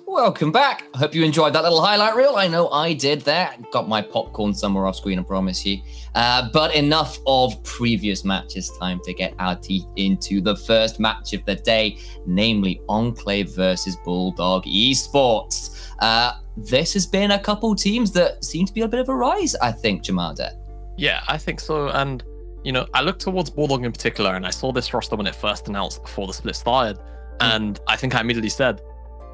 Welcome back. I hope you enjoyed that little highlight reel. I know I did there. Got my popcorn somewhere off screen, I promise you. But enough of previous matches. Time to get our teeth into the first match of the day, namely Enclave versus Bulldog Esports. This has been a couple teams that seem to be a bit of a rise, I think, Jamada. Yeah, I think so. And, you know, I looked towards Bulldog in particular, and I saw this roster when it first announced before the split started. And I think I immediately said,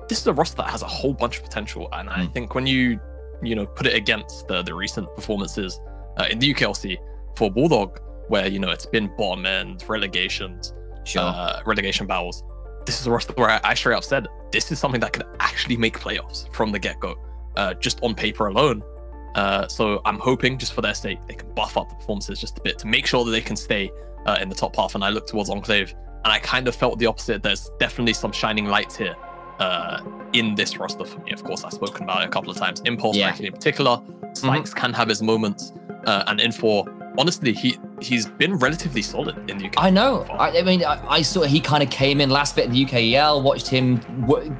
this is a roster that has a whole bunch of potential. And I think when you put it against the recent performances in the UKLC for Bulldog, where, you know, it's been bottom end, relegations, relegation battles, this is a roster where I straight up said, this is something that could actually make playoffs from the get-go, just on paper alone. So I'm hoping, just for their sake, they can buff up the performances just a bit to make sure that they can stay in the top half. And I look towards Enclave, and I kind of felt the opposite. There's definitely some shining lights here in this roster for me. Of course, I've spoken about it a couple of times. Impulse, frankly, in particular. Spikes can have his moments. And Infor, honestly, he's been relatively solid in the UK. I know. I mean, I saw he kind of came in last bit in the UKEL, watched him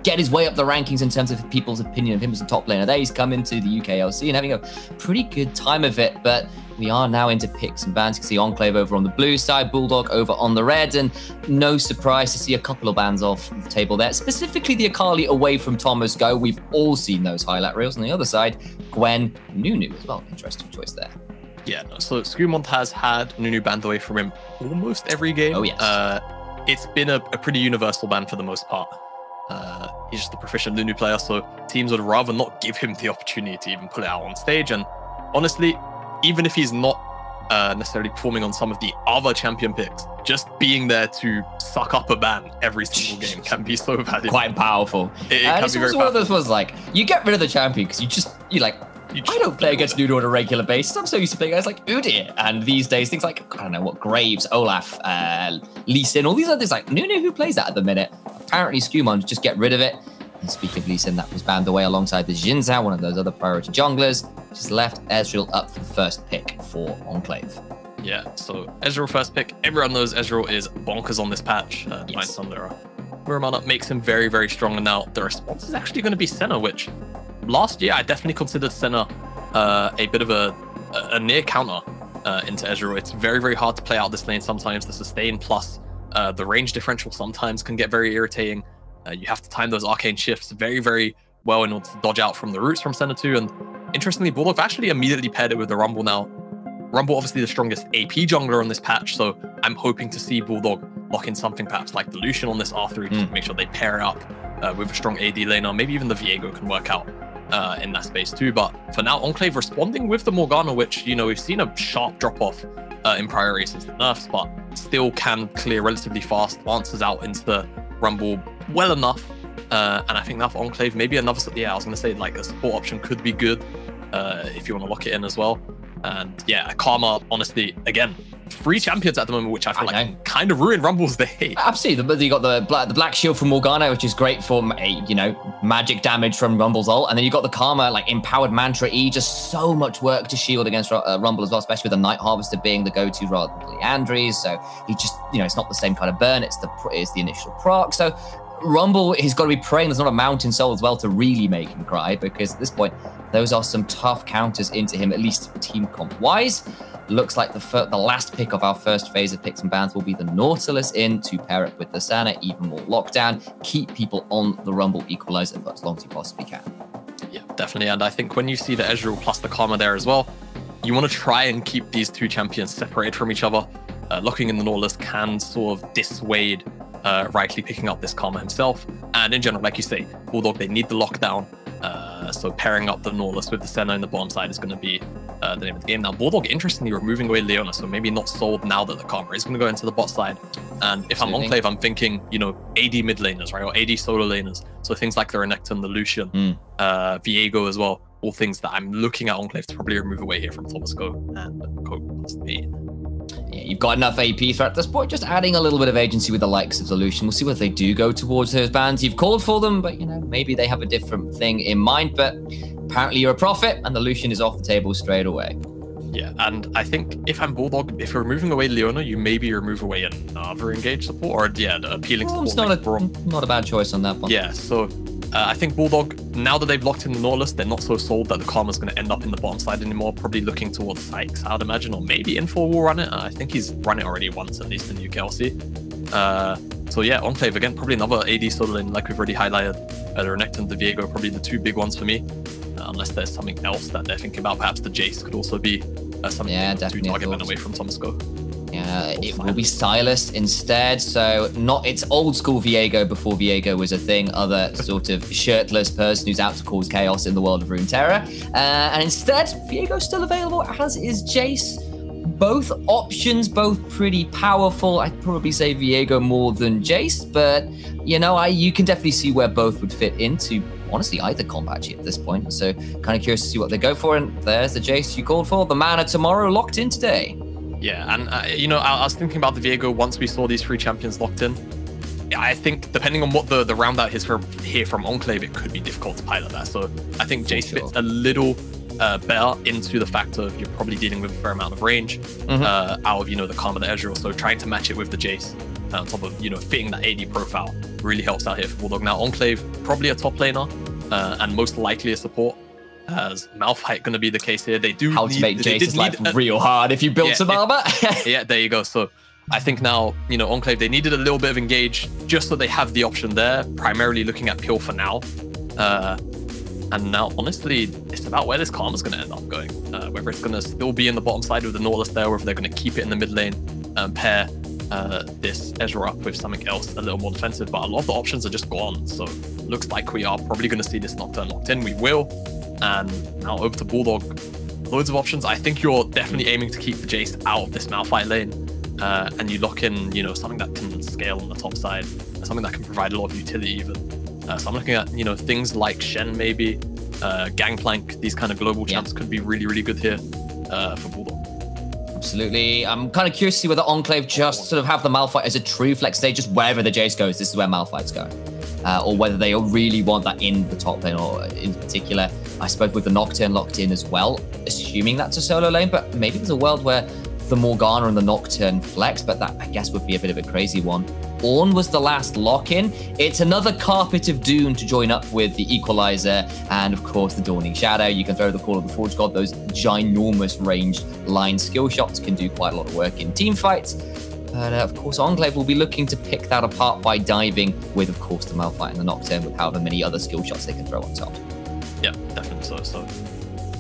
get his way up the rankings in terms of people's opinion of him as a top laner there. He's come into the UKLC and having a pretty good time of it, but we are now into picks and bans. You can see Enclave over on the blue side, Bulldog over on the red, and no surprise to see a couple of bans off the table there. Specifically, the Akali away from Thomas Go. We've all seen those highlight reels. On the other side, Gwen, Nunu as well. Interesting choice there. Yeah, no, so Scumont has had Nunu banned away from him almost every game. Oh, yes. It's been a pretty universal ban for the most part. He's just a proficient Nunu player, so teams would rather not give him the opportunity to even put it out on stage. And honestly, even if he's not necessarily performing on some of the other champion picks, just being there to suck up a ban every single game can be so valuable. Quite powerful. It can be very powerful. One of those ones like, you get id of the champion because I don't play against Nunu on a regular basis. I'm so used to playing guys like Udyr, and these days things like, I don't know what, Graves, Olaf, Lee Sin, all these others like Nunu, who plays that at the minute. Apparently Scumon just get rid of it. And speaking of Lee Sin, that was banned away alongside the Xin Zhao, one of those other priority junglers. Just left Ezreal up for the first pick for Enclave. Yeah, so Ezreal first pick. Everyone knows Ezreal is bonkers on this patch. Divine Thunderer. Muramana makes him very, very strong, and now the response is actually going to be Senna, which last year I definitely considered Senna a bit of a near counter into Ezreal. It's very, very hard to play out this lane sometimes. The sustain plus the range differential sometimes can get very irritating. You have to time those arcane shifts very, very well in order to dodge out from the roots from Senna 2. And interestingly, Bulldog actually immediately paired it with the Rumble now. Rumble obviously the strongest AP jungler on this patch, so I'm hoping to see Bulldog lock in something perhaps like the Lucian on this R3 to make sure they pair it up with a strong AD laner. Maybe even the Viego can work out in that space too. But for now, Enclave responding with the Morgana, which, you know, we've seen a sharp drop-off in priority since the nerfs, but still can clear relatively fast, answers out into the Rumble well enough. And I think now for Enclave, maybe another, I was going to say like a support option could be good if you want to lock it in as well. And yeah, Karma, honestly, again, 3 champions at the moment, which I feel like kind of ruined Rumble's day. Absolutely. You got the black shield from Morgana, which is great for, magic damage from Rumble's ult. And then you got the Karma, like, empowered Mantra E, just so much work to shield against Rumble as well, especially with the Night Harvester being the go-to rather than Leandry's. So he just, it's not the same kind of burn, it's the initial proc. So Rumble has got to be praying there's not a Mountain Soul as well to really make him cry, because at this point, those are some tough counters into him, at least team comp-wise. Looks like the last pick of our first phase of picks and bans will be the Nautilus in to pair up with the Sana, even more lockdown, keep people on the Rumble equalizer for as long as you possibly can. Yeah, definitely. And I think when you see the Ezreal plus the Karma there as well, you want to try and keep these 2 champions separated from each other. Locking in the Nautilus can sort of dissuade rightly picking up this Karma himself. And in general, like you say, Bulldog, they need the lockdown. So pairing up the Nautilus with the Senna in the bottom side is going to be the name of the game. Now, Bulldog, interestingly, removing away Leona, so maybe not sold now that the Karma is going to go into the bot side. And if I'm Enclave, I'm thinking, AD mid laners, right? Or AD solo laners. So things like the Renekton, the Lucian, Viego as well. All things that I'm looking at Enclave to probably remove away here from Thomas Go and Coke plus Pain. Yeah, you've got enough AP threat at this point, just adding a little bit of agency with the likes of Solution. We'll see whether they do go towards those bans. You've called for them, but, maybe they have a different thing in mind. But apparently you're a prophet, and the Lucian is off the table straight away. Yeah, and I think if I'm Bulldog, if you're removing away Leona, you maybe remove away another engaged support, or, the appealing support. It's not a bad choice on that one. Yeah, so I think Bulldog, now that they've locked in the Nautilus, they're not so sold that the Karma's going to end up in the bottom side anymore. Probably looking towards Sykes, I would imagine, or maybe Info will run it. I think he's run it already once, at least in UKLC. So yeah, Enclave again, probably another AD solo lane, like we've already highlighted. The Renekton and the Viego, probably the two big ones for me. Unless there's something else that they're thinking about. Perhaps the Jace could also be something to target men away from Thomas Go. Yeah, it will be Silas instead. So it's old school Viego before Viego was a thing. Other sort of shirtless person who's out to cause chaos in the world of Runeterra. And instead, Viego's still available, as is Jace. Both options, both pretty powerful. I'd probably say Viego more than Jace, but you know, you can definitely see where both would fit into, honestly, either combat at this point. So kind of curious to see what they go for. And there's the Jace you called for, the man of tomorrow locked in today. Yeah, and you know, I was thinking about the Viego once we saw these three champions locked in. I think depending on what the round out is here from Enclave, it could be difficult to pilot that. So I think Jace fits a little better into the fact of you're probably dealing with a fair amount of range out of, you know, the Karma, the Ezreal. So trying to match it with the Jace on top of, you know, fitting that AD profile really helps out here for Bulldog. Now Enclave, probably a top laner and most likely a support. As Malphite going to be the case here. They do how to make Jace's life real hard if you build some armor. Yeah, there you go. So I think now, you know, Enclave, they needed a little bit of engage just so they have the option there, primarily looking at Pure for now. And now, honestly, it's about where this Karma's going to end up going. Whether it's going to still be in the bottom side with the Nautilus there, or if they're going to keep it in the mid lane and pair this Ezra up with something else a little more defensive. But a lot of the options are just gone. So looks like we are probably going to see this Nocturne locked in. We will. And now over to Bulldog. Loads of options. I think you're definitely aiming to keep the Jace out of this Malphite lane. And you lock in, you know, something that can scale on the top side, something that can provide a lot of utility even. So I'm looking at, you know, things like Shen maybe, Gangplank. These kind of global champs could be really, really good here for Bulldog. Absolutely. I'm kind of curious to see whether Enclave just sort of have the Malphite as a true flex. They just, wherever the Jace goes, this is where Malphite's go. Or whether they really want that in the top lane, or in particular, I suppose with the Nocturne locked in as well, assuming that's a solo lane, but maybe there's a world where the Morgana and the Nocturne flex, but that I guess would be a bit of a crazy one. Ornn was the last lock-in. It's another Carpet of Doom to join up with the Equalizer and, of course, the Dawning Shadow. You can throw the Call of the Forge God. Those ginormous ranged line skill shots can do quite a lot of work in team fights. But, of course, Enclave will be looking to pick that apart by diving with, of course, the Malphite and the Nocturne with however many other skill shots they can throw on top. Yeah, definitely so.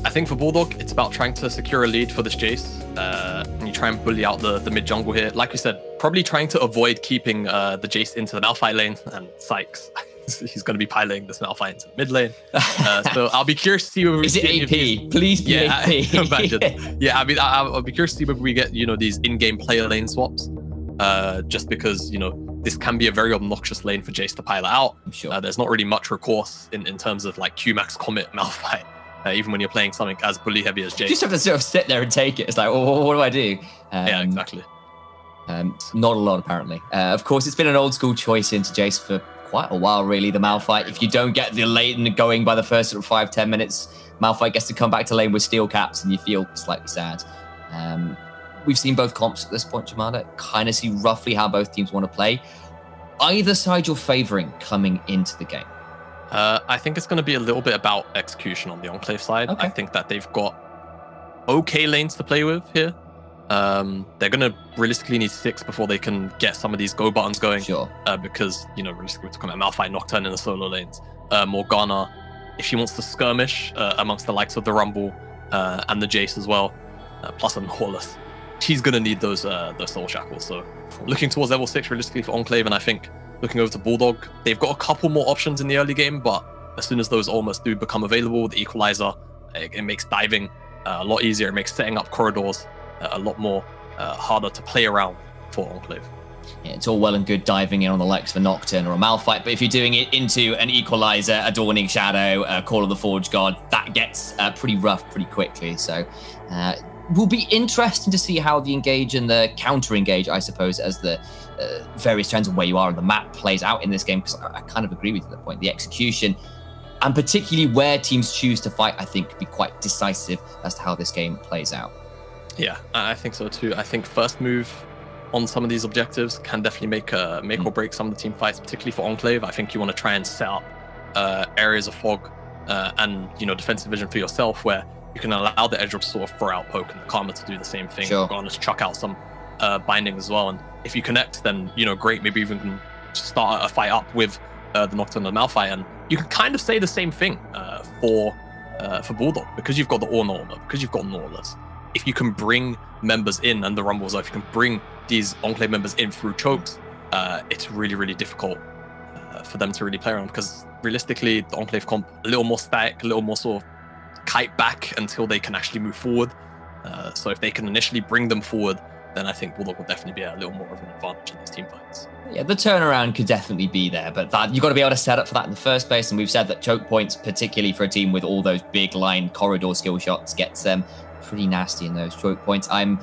I think for Bulldog, it's about trying to secure a lead for this Jace. And you try and bully out the mid jungle here. Like we said, probably trying to avoid keeping the Jace into the Malphite lane, and Sykes. He's going to be piloting this Malphite into the mid lane. So I'll be curious to see whether we Is it AP? Please be AP. Imagine. Yeah, I mean, I'll be curious to see whether we get, you know, these in-game player lane swaps. Just because, you know, this can be a very obnoxious lane for Jace to pilot out. Sure. There's not really much recourse in terms of like Qmax Comet Malphite. Even when you're playing something as bully heavy as Jace. You just have to sort of sit there and take it. It's like, well, what do I do? Yeah, exactly. Not a lot, apparently. Of course, it's been an old school choice into Jace for quite a while, really, the Malphite. If you don't get the lane going by the first sort of 5-10 minutes, Malphite gets to come back to lane with steel caps and you feel slightly sad. We've seen both comps at this point, Jamada. Kind of see roughly how both teams want to play. Either side you're favoring coming into the game? I think it's going to be a little bit about execution on the Enclave side. Okay. I think that they've got okay lanes to play with here. They're going to realistically need 6 before they can get some of these go buttons going. Sure. Because, you know, realistically we're talking about Malphite, Nocturne in the solo lanes. Morgana, if she wants to skirmish amongst the likes of the Rumble and the Jace as well, plus a Nautilus, she's going to need those soul shackles. So looking towards level 6 realistically for Enclave, and I think looking over to Bulldog, they've got a couple more options in the early game, but as soon as those almost do become available, the Equalizer, it makes diving a lot easier. It makes setting up corridors a lot more harder to play around for Enclave. Yeah, it's all well and good diving in on the likes of a Nocturne or a Malphite, but if you're doing it into an Equalizer, a Dawning Shadow, a Call of the Forge God, that gets pretty rough pretty quickly. So will be interesting to see how the engage and the counter engage, I suppose, as the various trends of where you are on the map plays out in this game, because I kind of agree with you at that point. The execution, and particularly where teams choose to fight, I think could be quite decisive as to how this game plays out. Yeah, I think so too. I think first move on some of these objectives can definitely make or break some of the team fights, particularly for Enclave. I think you want to try and set up areas of fog and, you know, defensive vision for yourself, where you can allow the Ezreal to sort of throw out poke and the Karma to do the same thing. Sure. Garner's chuck out some binding as well. And if you connect, then, you know, great. Maybe even can start a fight up with the Nocturne and Malphite. And you can kind of say the same thing for Bulldog, because you've got the Ornn armor, because you've got Nautilus. If you can bring members in, and the Rumbles, if you can bring these Enclave members in through chokes, it's really, really difficult for them to really play around, because realistically, the Enclave comp a little more static, a little more sort of kite back until they can actually move forward. So if they can initially bring them forward, then I think Bulldog will definitely be a little more of an advantage in these team fights. Yeah, the turnaround could definitely be there, but that you've got to be able to set up for that in the first place. And we've said that choke points, particularly for a team with all those big line corridor skill shots, gets pretty nasty in those choke points. I'm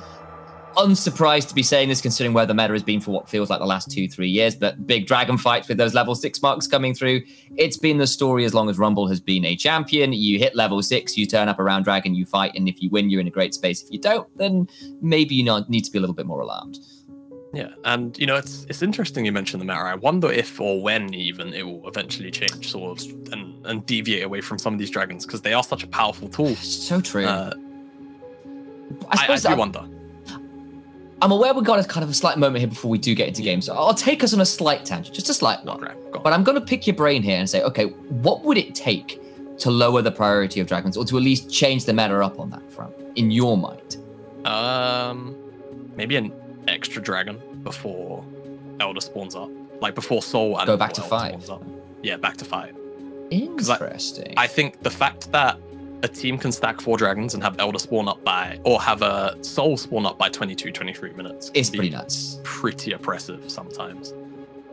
unsurprised to be saying this, considering where the meta has been for what feels like the last 2-3 years, but big dragon fights with those level 6 marks coming through, it's been the story as long as Rumble has been a champion. You hit level 6, you turn up around dragon, you fight, and if you win, you're in a great space. If you don't, then maybe you need to be a little bit more alarmed. Yeah, and you know, it's interesting you mentioned the meta. I wonder if or when even it will eventually change sort of and deviate away from some of these dragons, because they are such a powerful tool. So true. I do wonder. I'm aware we've got a kind of a slight moment here before we do get into games. So I'll take us on a slight tangent, just a slight one. Okay, but I'm going to pick your brain here and say, okay, what would it take to lower the priority of dragons, or to at least change the meta up on that front, in your mind? Maybe an extra dragon before Elder spawns up, like before Soul and go back to Elder 5. spawns up. Yeah, back to 5. Interesting. I think the fact that a team can stack 4 dragons and have Elder spawn up by, or have a Soul spawn up by 22, 23 minutes. It's pretty nuts. Pretty oppressive sometimes.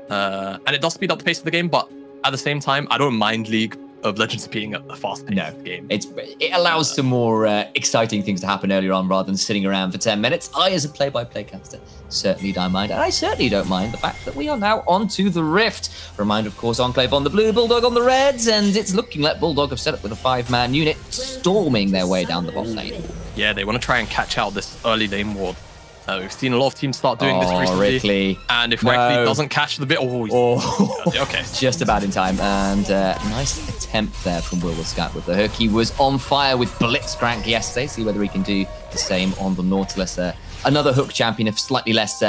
And it does speed up the pace of the game, but at the same time, I don't mind League of Legends being a fast-paced game. It allows some more exciting things to happen earlier on rather than sitting around for 10 minutes. I, as a play-by-play caster, certainly don't mind. And I certainly don't mind the fact that we are now onto the Rift. Reminder, of course, Enclave on the blue, Bulldog on the reds, and it's looking like Bulldog have set up with a 5-man unit, storming their way down the bot lane. Yeah, they want to try and catch out this early lane ward. We've seen a lot of teams start doing this recently. Rickley. And if Rickley doesn't catch the bit... okay. Just about in time. And nice attempt there from Will Scout with the hook. He was on fire with Blitzcrank yesterday. See whether he can do the same on the Nautilus. Another hook champion, if slightly less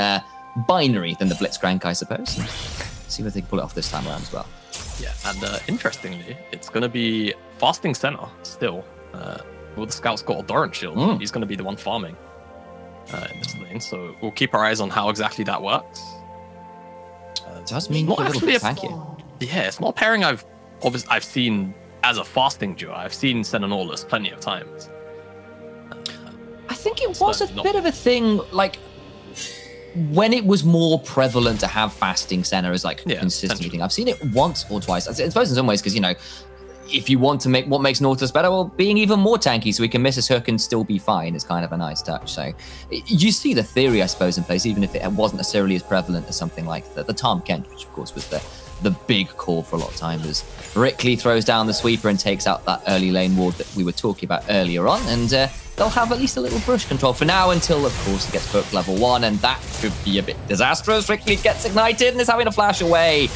binary than the Blitzcrank, I suppose. See whether they can pull it off this time around as well. Yeah, and interestingly, it's going to be fasting center still. Will the Scout's got a Dorrant shield. He's going to be the one farming in this lane, so we'll keep our eyes on how exactly that works. It does mean not actually yeah, it's not a pairing I've seen as a fasting duo. I've seen Sentinelus plenty of times. I think it was a bit of a thing, like when it was more prevalent to have fasting center as like a consistent thing. I've seen it once or twice. I suppose in some ways, because you know, if you want to make what makes Nautilus better, well, being even more tanky so he can miss his hook and still be fine is kind of a nice touch. So you see the theory, I suppose, in place, even if it wasn't necessarily as prevalent as something like the Tom Kent, which of course was the big call for a lot of time, as Rickley throws down the sweeper and takes out that early lane ward that we were talking about earlier on, and they'll have at least a little brush control for now until, of course, he gets hooked level 1, and that could be a bit disastrous. Rickley gets ignited and is having to flash away.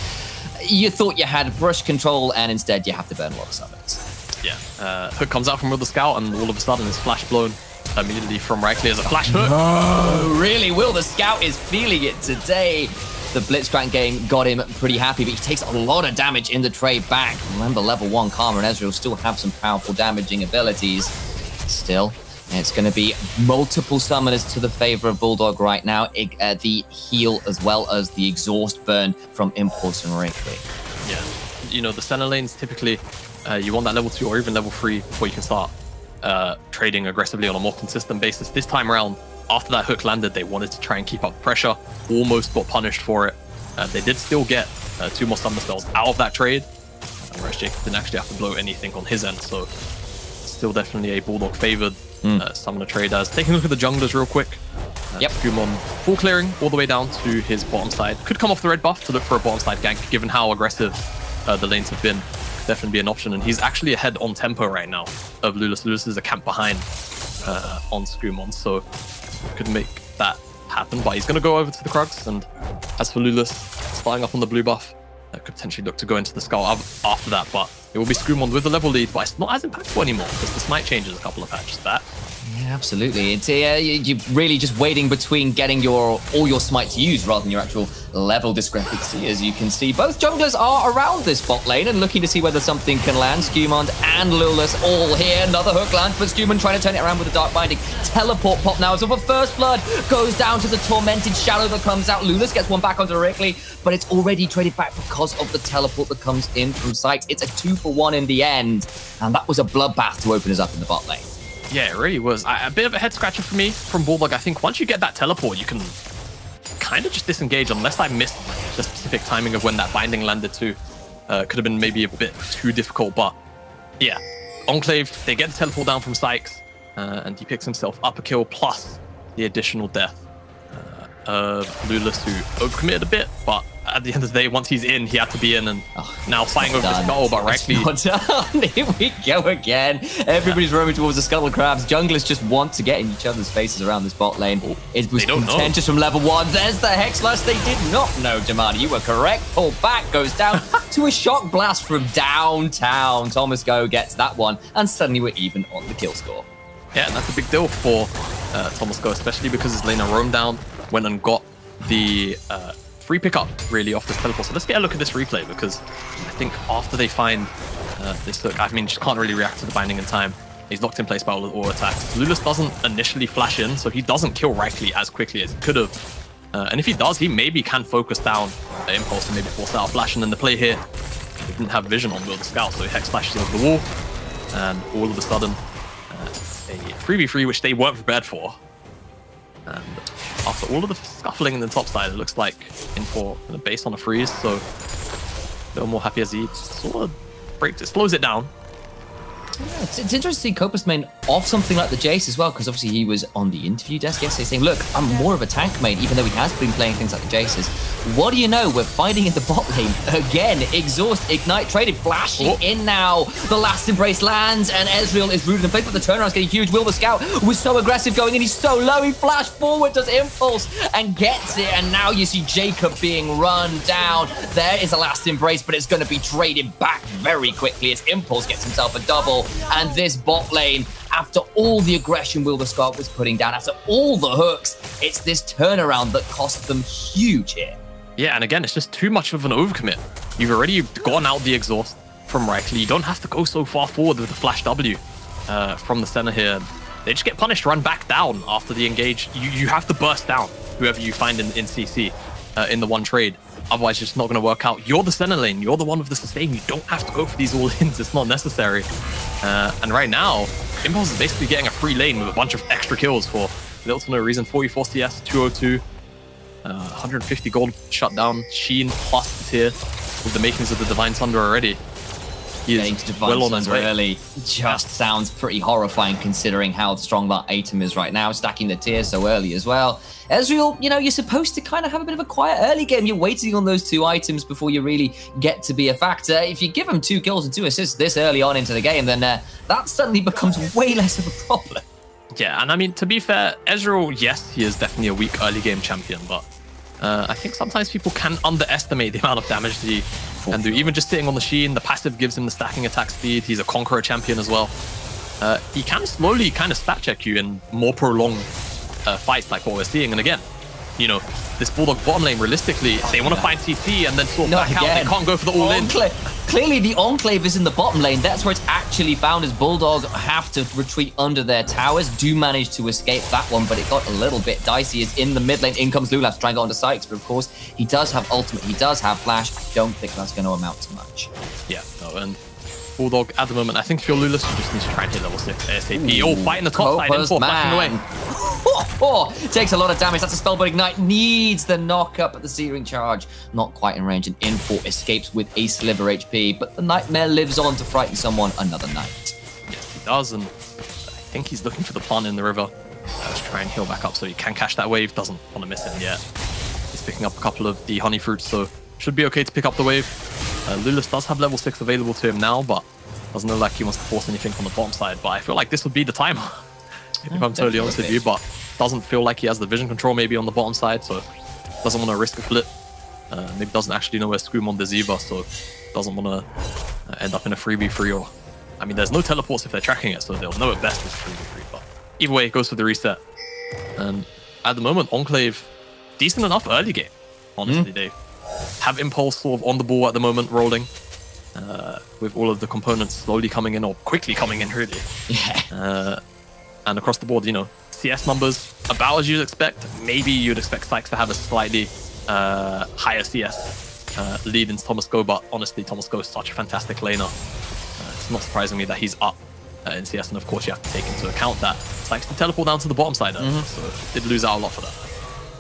You thought you had brush control, and instead you have to burn a lot of summons. Yeah, hook comes out from Will the Scout, and all of a sudden is flash blown immediately from Rickley as a flash hook. Oh, really? Will the Scout is feeling it today. The Blitzcrank game got him pretty happy, but he takes a lot of damage in the trade back. Remember, level 1 Karma and Ezreal still have some powerful damaging abilities. Still, it's going to be multiple summoners to the favor of Bulldog right now. The heal as well as the exhaust burn from Impulse and Rickley. Yeah, you know, the center lanes typically, you want that level 2 or even level 3 before you can start trading aggressively on a more consistent basis. This time around, after that hook landed, they wanted to try and keep up the pressure, almost got punished for it. They did still get 2 more summoner spells out of that trade, whereas Jacob didn't actually have to blow anything on his end, so still definitely a Bulldog favored summoner trade. As taking a look at the junglers real quick. Gumon full clearing all the way down to his bottom side. Could come off the red buff to look for a bottom side gank, given how aggressive the lanes have been. Could definitely be an option, and he's actually ahead on tempo right now of Lulus. Lulus is a camp behind on Skumon, so could make that happen, but he's going to go over to the Krugs, and as for Lulus, starting up on the blue buff, that could potentially look to go into the skull after that, but it will be Scumon with the level lead, but it's not as impactful anymore because the smite changes a couple of patches back. Yeah, absolutely. It's you're really just waiting between getting all your smites used rather than your actual level discrepancy. As you can see, both junglers are around this bot lane and looking to see whether something can land. Scumon and Lulus all here. Another hook lands, but Scumon trying to turn it around with a Dark Binding. Teleport pop now. So the first blood goes down to the Tormented Shadow that comes out. Lulus gets one back on directly, but it's already traded back because of the teleport that comes in from Sykes. It's a 2-for-1 in the end, and that was a bloodbath to open us up in the bot lane. Yeah, it really was. A bit of a head scratcher for me from Bulldog. I think once you get that teleport, you can kind of just disengage unless I missed the specific timing of when that binding landed too. Could have been maybe a bit too difficult, but yeah. Enclave, they get the teleport down from Sykes, and he picks himself up a kill plus the additional death of Lulus, who overcommitted a bit, but at the end of the day, once he's in, he had to be in, and now fighting over the skull, but rightly... Here we go again. Everybody's roaming towards the scuttle crabs. Junglers just want to get in each other's faces around this bot lane. It was contentious from level 1. There's the Hex Slash. They did not know, Jamani. You were correct. Pull back, goes down to a shock blast from downtown. Thomas Go gets that one, and suddenly we're even on the kill score. Yeah, and that's a big deal for Thomas Go, especially because his laner roamed down, went and got the free pickup really off this teleport. So let's get a look at this replay, because I think after they find this hook, I mean, just can't really react to the binding in time. He's locked in place by all attacks. Lulus doesn't initially flash in, so he doesn't kill Rightly as quickly as he could have. And if he does, he maybe can focus down Impulse and maybe force out a flash. And then the play here, he didn't have vision on Will the Scout, so he Hex flashes over the wall, and all of a sudden, a 3v3, which they weren't prepared for. And after all of the scuffling in the top side, it looks like in for the base on a freeze, so a little more happy as he sort of breaks it, slows it down. Yeah, it's interesting to see Copus main off something like the Jace as well, because obviously he was on the interview desk yesterday saying, look, I'm more of a tank main, even though he has been playing things like the Jaces. What do you know? We're fighting in the bot lane again. Exhaust, Ignite, traded, flashing in now. The last embrace lands, and Ezreal is rooted in place, but the turnaround's getting huge. Will the Scout was so aggressive going in, he's so low, he flashed forward, does Impulse, and gets it, and now you see Jacob being run down. There is a last embrace, but it's going to be traded back very quickly as Impulse gets himself a double. And this bot lane, after all the aggression Will the Scout was putting down, after all the hooks, it's this turnaround that cost them huge here. Yeah, and again, it's just too much of an overcommit. You've already gone out the exhaust from Rightly. You don't have to go so far forward with the flash W from the center here. They just get punished, run back down after the engage. You have to burst down whoever you find in CC in the one trade. Otherwise, it's just not going to work out. You're the center lane. You're the one with the sustain. You don't have to go for these all-ins. It's not necessary. And right now, Impulse is basically getting a free lane with a bunch of extra kills for little to no reason. 44 CS, 202, 150 gold shut down. Sheen plus the tier with the makings of the Divine Thunder already. He Getting to Divine Thunder early just sounds pretty horrifying considering how strong that item is right now. Stacking the tier so early as well. Ezreal, you know, you're supposed to kind of have a bit of a quiet early game. You're waiting on those 2 items before you really get to be a factor. If you give them 2 kills and 2 assists this early on into the game, then that suddenly becomes way less of a problem. Yeah, and I mean, to be fair, Ezreal, yes, he is definitely a weak early game champion, but I think sometimes people can underestimate the amount of damage that he can do. Even just sitting on the Sheen, the passive gives him the stacking attack speed. He's a Conqueror champion as well. He can slowly kind of stat check you in more prolonged fights like what we're seeing. And again, you know, this Bulldog bottom lane, realistically, they want to find CC and then sort back out. They can't go for the all-in. Clearly, the Enclave is in the bottom lane. That's where it's actually found, as Bulldog have to retreat under their towers. Do manage to escape that one, but it got a little bit dicey. As in the mid lane, in comes Lulaf to try and go onto Sykes, but of course, he does have ultimate, he does have flash. I don't think that's going to amount to much. Yeah, no, and Bulldog at the moment, I think if you're Lulus, you just need to try and hit level 6 ASAP. Oh, fighting the top side, Info flashing away. Takes a lot of damage. That's a spell, but Ignite needs the knock up at the Searing Charge. Not quite in range, and Info escapes with a sliver HP, but the Nightmare lives on to frighten someone another night. Yes, he does, and I think he's looking for the plant in the river. Let's try and heal back up so he can catch that wave. Doesn't want to miss it yet. He's picking up a couple of the honey fruits, so should be okay to pick up the wave. Lulus does have level 6 available to him now, but doesn't look like he wants to force anything from the bottom side. But I feel like this would be the time, if I'm totally honest with you. But doesn't feel like he has the vision control maybe on the bottom side, so doesn't want to risk a flip. Maybe doesn't actually know where Scumond is either, so doesn't want to end up in a 3v3 or... I mean, there's no teleports if they're tracking it, so they'll know at best it's 3v3, but either way, it goes for the reset. And at the moment, Enclave, decent enough early game, honestly. They have Impulse sort of on the ball at the moment, rolling, with all of the components slowly coming in, or quickly coming in, really. Yeah. And across the board, you know, CS numbers about as you'd expect. Maybe you'd expect Sykes to have a slightly higher CS lead in Thomas Go, but honestly, Thomas Go is such a fantastic laner. It's not surprising me that he's up in CS, and of course you have to take into account that Sykes did teleport down to the bottom side, so did lose out a lot for that.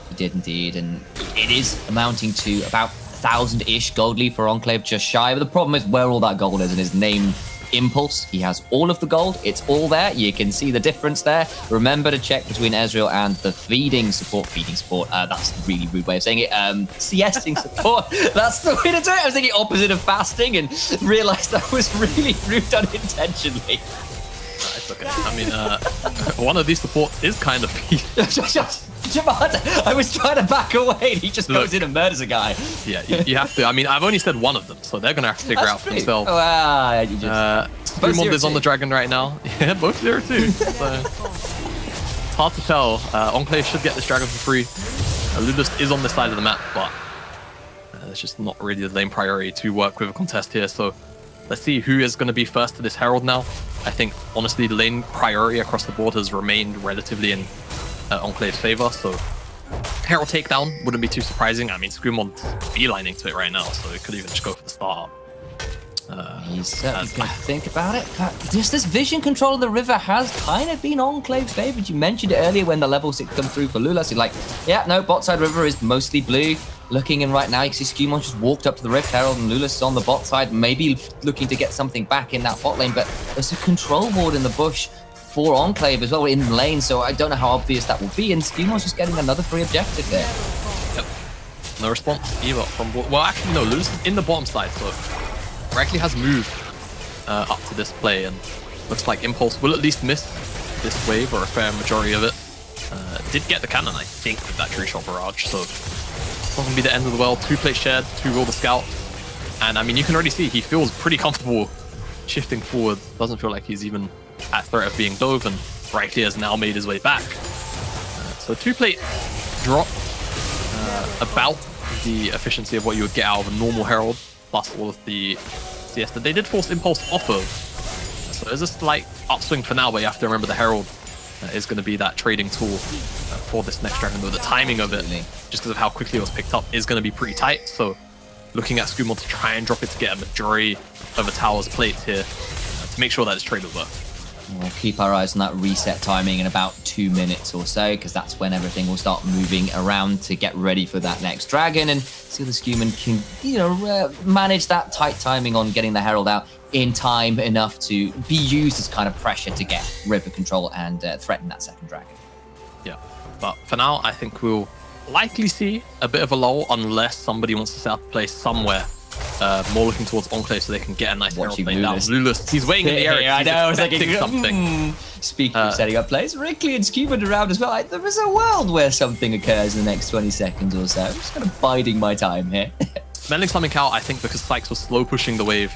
He did indeed, and it is amounting to about 1,000-ish gold lead for Enclave, just shy. But the problem is where all that gold is, and his name Impulse. He has all of the gold. It's all there. You can see the difference there. Remember to check between Ezreal and the feeding support. That's a really rude way of saying it. CSing support. That's the way to do it. I was thinking opposite of fasting and realized that was really rude unintentionally. It's okay. I mean, one of these supports is kind of Jamada, I was trying to back away and he just goes in and murders a guy. Yeah, you have to. I mean, I've only said one of them, so they're going to have to figure out for themselves. Scumond is on the dragon right now. Yeah, both 0-2. So it's hard to tell. Enclave should get this dragon for free. Ludus is on this side of the map, but it's just not really the lane priority to work with a contest here. So let's see who is going to be first to this Herald now. I think, honestly, the lane priority across the board has remained relatively in Enclave's favor, so Herald takedown wouldn't be too surprising. I mean, Scumond's beelining to it right now, so it could even just go for the start. He's certainly going to think about it. Just this vision control of the river has kind of been Enclave's favorite. You mentioned it earlier when the level 6 come through for Lula. So you're like, yeah, no, bot side river is mostly blue. Looking in right now, you can see Scumond just walked up to the rift. Herald and Lulas on the bot side, maybe looking to get something back in that bot lane, but there's a control ward in the bush for Enclave as well in the lane, so I don't know how obvious that will be, and Scumond's just getting another free objective there. Yep. No response either from... Well, actually, no, Lulas is in the bottom side, so Reckley has moved up to this play, and looks like Impulse will at least miss this wave, or a fair majority of it. Did get the cannon, I think, with that Tree Shot Barrage, so it's not going to be the end of the world. 2 plate shared, 2 roll the scout, and I mean, you can already see he feels pretty comfortable shifting forward. Doesn't feel like he's even at threat of being dove, and Reckley has now made his way back. So 2 plate drop, about the efficiency of what you would get out of a normal Herald, plus all of the CS that they did force Impulse off of. So there's a slight upswing for now, but you have to remember the Herald is going to be that trading tool for this next dragon, though the timing of it, just because of how quickly it was picked up, is going to be pretty tight. So looking at Scumond to try and drop it to get a majority of a tower's plates here to make sure that it's trade over. We'll keep our eyes on that reset timing in about 2 minutes or so, because that's when everything will start moving around to get ready for that next dragon, and see if the Scumond can, you know, manage that tight timing on getting the Herald out in time enough to be used as kind of pressure to get river control and threaten that second dragon. Yeah, but for now, I think we'll likely see a bit of a lull unless somebody wants to set up a play somewhere. More looking towards Enclave so they can get a nice Herald lane down. Lulas, he's waiting in the area. I know, it's like something. Speaking of setting up plays, Reckley and Scumond around as well. There is a world where something occurs in the next 20 seconds or so. I'm just kind of biding my time here. Smelling something out, I think, because Sykes was slow pushing the wave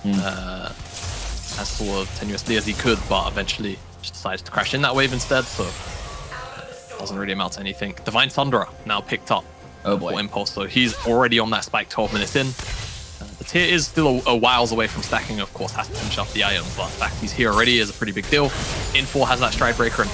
as sort of tenuously as he could, but eventually just decided to crash in that wave instead, so it doesn't really amount to anything. Divine Thunderer now picked up for Impulse, so he's already on that spike 12 minutes in. The tier is still a whiles away from stacking, of course, has to finish up the item, but the fact he's here already is a pretty big deal. In4 has that Stride Breaker and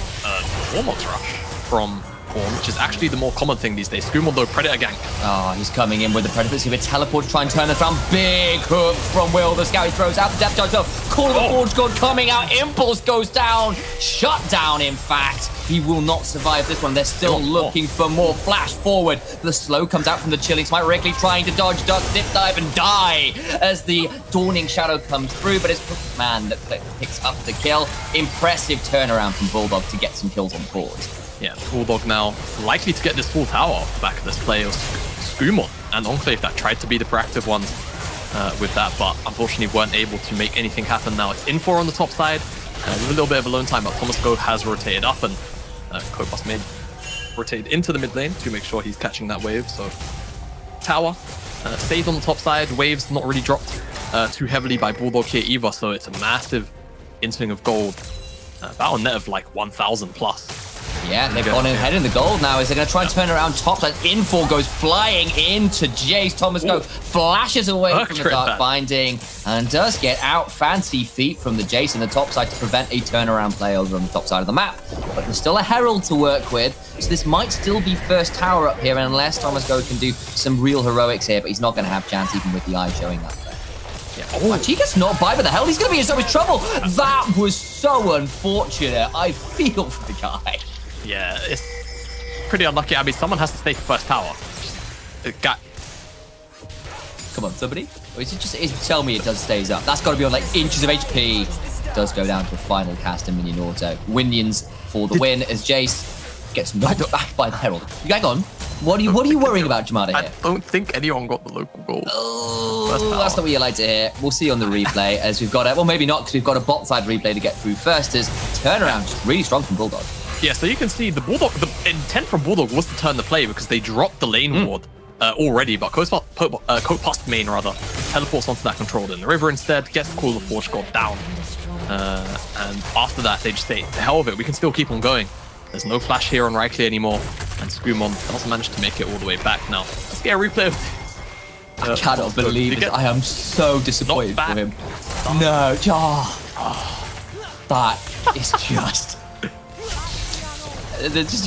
Warmox Rush from Korn, which is actually the more common thing these days. Scumond, though, Predator gank. Oh, he's coming in with the Predator. He's going to teleport to try and turn this around. Big hook from Will. The scout, he throws out the depth charge. Call of the Forge God coming out. Impulse goes down. Shut down, in fact. He will not survive this one. They're still looking for more. Flash forward. The slow comes out from the Chilling Smite. Reckley trying to dodge, duck, dip dive, and die as the Dawning Shadow comes through, but it's man that picks up the kill. Impressive turnaround from Bulldog to get some kills on the board. Yeah, Bulldog now likely to get this full tower off the back of this play. It was Scumond and Enclave that tried to be the proactive ones with that, but unfortunately weren't able to make anything happen. Now it's In4 on the top side with a little bit of alone time, but Thomas Go has rotated up, and Kobus made rotated into the mid lane to make sure he's catching that wave. So tower. Saved on the top side. Waves not really dropped too heavily by Bulldog here either, so it's a massive in-swing of gold. About a net of like 1,000 plus. Yeah, they've gone ahead in the gold now. Is they're going to try and turn around top? That Info goes flying into Jace. Thomas Go flashes away from the Dark Binding and does get out. Fancy feet from the Jace in the top side to prevent a turnaround play over on the top side of the map. But there's still a Herald to work with, so this might still be first tower up here unless Thomas Go can do some real heroics here, but he's not going to have a chance even with the eye showing up there. Yeah. Oh, he gets knocked by the hell. He's going to be in so much trouble. That was so unfortunate. I feel for the guy. Yeah, it's pretty unlucky. I mean, someone has to stay for first tower. Come on, somebody. Or is it just tell me it does stays up? That's got to be on like inches of HP. It does go down to a final cast and minion auto. Winions for the win as Jace gets knocked back by the Herald. You hang on. What are you worrying about, Jamada here? I don't think anyone got the local goal. Oh, that's not what you like to hear. We'll see on the replay as we've got it. Well, maybe not because we've got a bot side replay to get through first. As turnaround just really strong from Bulldog. Yeah, so you can see the Bulldog, the intent from Bulldog was to turn the play because they dropped the lane ward already, but Coat Past main rather teleports onto that control in the river instead, gets the Call of Forge God down. And after that, they just say, the hell with it, we can still keep on going. There's no flash here on Rikely anymore, and Screamon doesn't manage to make it all the way back now. Let's get a replay of this. I cannot believe it. I am so disappointed for him. No, that is just...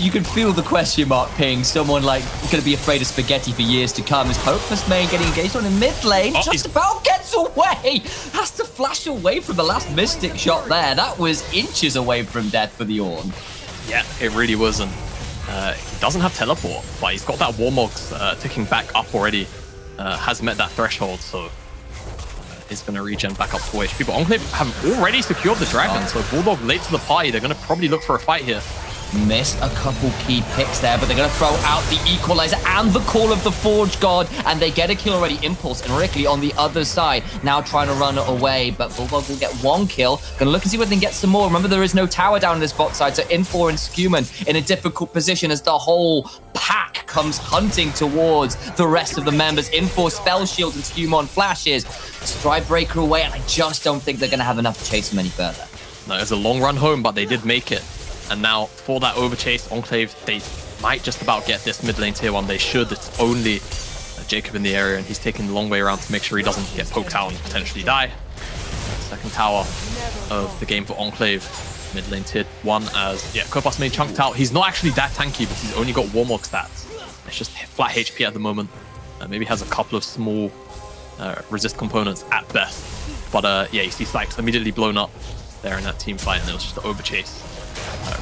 you can feel the question mark ping. Someone like going to be afraid of spaghetti for years to come. As Hopeless Main getting engaged on in mid lane, just about gets away. Has to flash away from the last Mystic shot there. That was inches away from death for the Ornn. Yeah, it really was. And he doesn't have teleport, but he's got that Warmogs ticking back up already. Has met that threshold, so is going to regen back up to HP. But Enclave have already secured the dragon, so Bulldog late to the party. They're going to probably look for a fight here. Missed a couple key picks there, but they're going to throw out the Equalizer and the Call of the Forge God, and they get a kill already. Impulse and Rickley on the other side, now trying to run away, but Bulldog will get one kill. Going to look and see whether they can get some more. Remember, there is no tower down in this bot side, so Infor and Scuman in a difficult position as the whole pack comes hunting towards the rest of the members. Infor spell shield and Scumon flashes. Stride Breaker away, and I just don't think they're going to have enough to chase them any further. No, it's a long run home, but they did make it. And now, for that overchase, Enclave, they might just about get this mid lane tier 1. They should. It's only Jacob in the area, and he's taking the long way around to make sure he doesn't get poked out and potentially die. Second tower of the game for Enclave. Mid lane tier 1 as, yeah, Kopas Main chunked out. He's not actually that tanky, but he's only got Warmog stats. It's just flat HP at the moment. Maybe has a couple of small resist components at best. But yeah, you see Sykes immediately blown up there in that team fight, and it was just an overchase.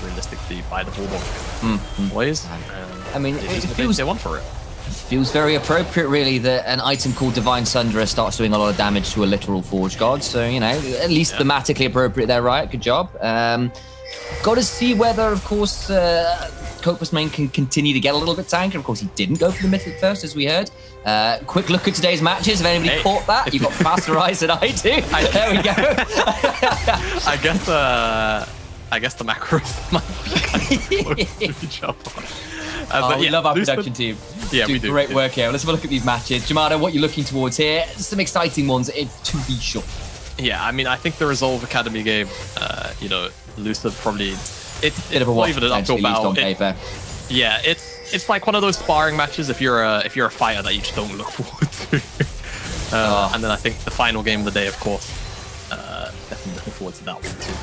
Realistically by the Bulldog boys. I mean, it feels they won for it. Feels very appropriate, really, that an item called Divine Sunderer starts doing a lot of damage to a literal Forge God. So, you know, at least thematically appropriate there, right? Good job. Got to see whether, of course, Copas Main can continue to get a little bit tanky. Of course, he didn't go for the Mythic first, as we heard. Quick look at today's matches. If anybody caught that, you've got faster eyes than I do. There we go. I guess the macros might be kind of close to each other. But we love our production team. Yeah, we do. Great work here. Let's have a look at these matches. Jamada, what are you looking towards here? Some exciting ones, to be sure. Yeah, I mean, I think the Resolve Academy game, you know, Lucid probably... It's bit of a watch, even an uphill battle. On paper. Yeah, it's like one of those sparring matches if you're a fighter that you just don't look forward to. And then I think the final game of the day, of course, definitely looking forward to that one too.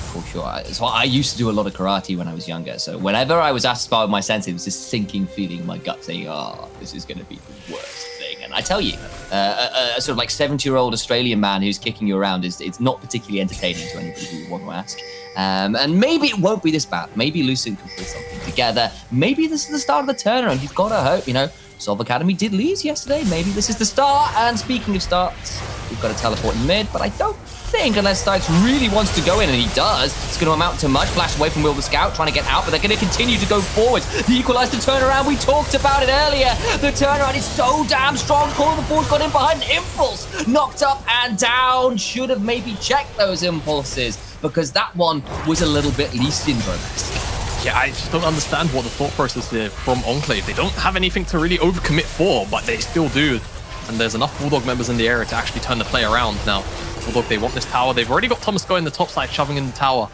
For sure. So I used to do a lot of karate when I was younger. So whenever I was asked to spar with my sensei, it was this sinking feeling in my gut saying, oh, this is going to be the worst thing. And I tell you, a sort of like 70-year-old Australian man who's kicking you around it's not particularly entertaining to anybody who would want to ask. And maybe it won't be this bad. Maybe Lucent can put something together. Maybe this is the start of the turnaround. You've got to hope, you know. Solve Academy did lose yesterday. Maybe this is the start. And speaking of starts, we've got a teleport in mid, but I don't think, unless Sykes really wants to go in, and he does, it's going to amount to much. Flash away from Will the Scout, trying to get out, but they're going to continue to go forward. The equalizer turnaround, we talked about it earlier. The turnaround is so damn strong. Call of the Forge got in behind. Impulse knocked up and down. Should have maybe checked those impulses, because that one was a little bit Lee Syndrome-esque. yeah, I just don't understand what the thought process is from Enclave. They don't have anything to really overcommit for, but they still do. And there's enough Bulldog members in the area to actually turn the play around. Now, Bulldog, they want this tower. They've already got Thomas Go in the top side, shoving in the tower.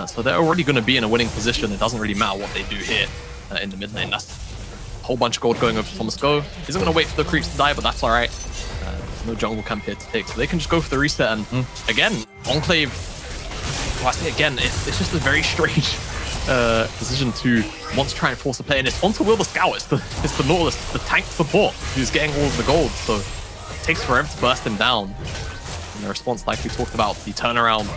So they're already going to be in a winning position. It doesn't really matter what they do here in the mid lane. That's a whole bunch of gold going over to Thomas Go. Isn't going to wait for the creeps to die, but that's all right. There's no jungle camp here to take, so they can just go for the reset. And again, Enclave, well, I say again, it's just a very strange decision to want to try and force a play. And it's onto Will the Scout. It's the Nautilus, the tank support, who's getting all of the gold. So it takes forever to burst him down. And the response, like we talked about, the turnaround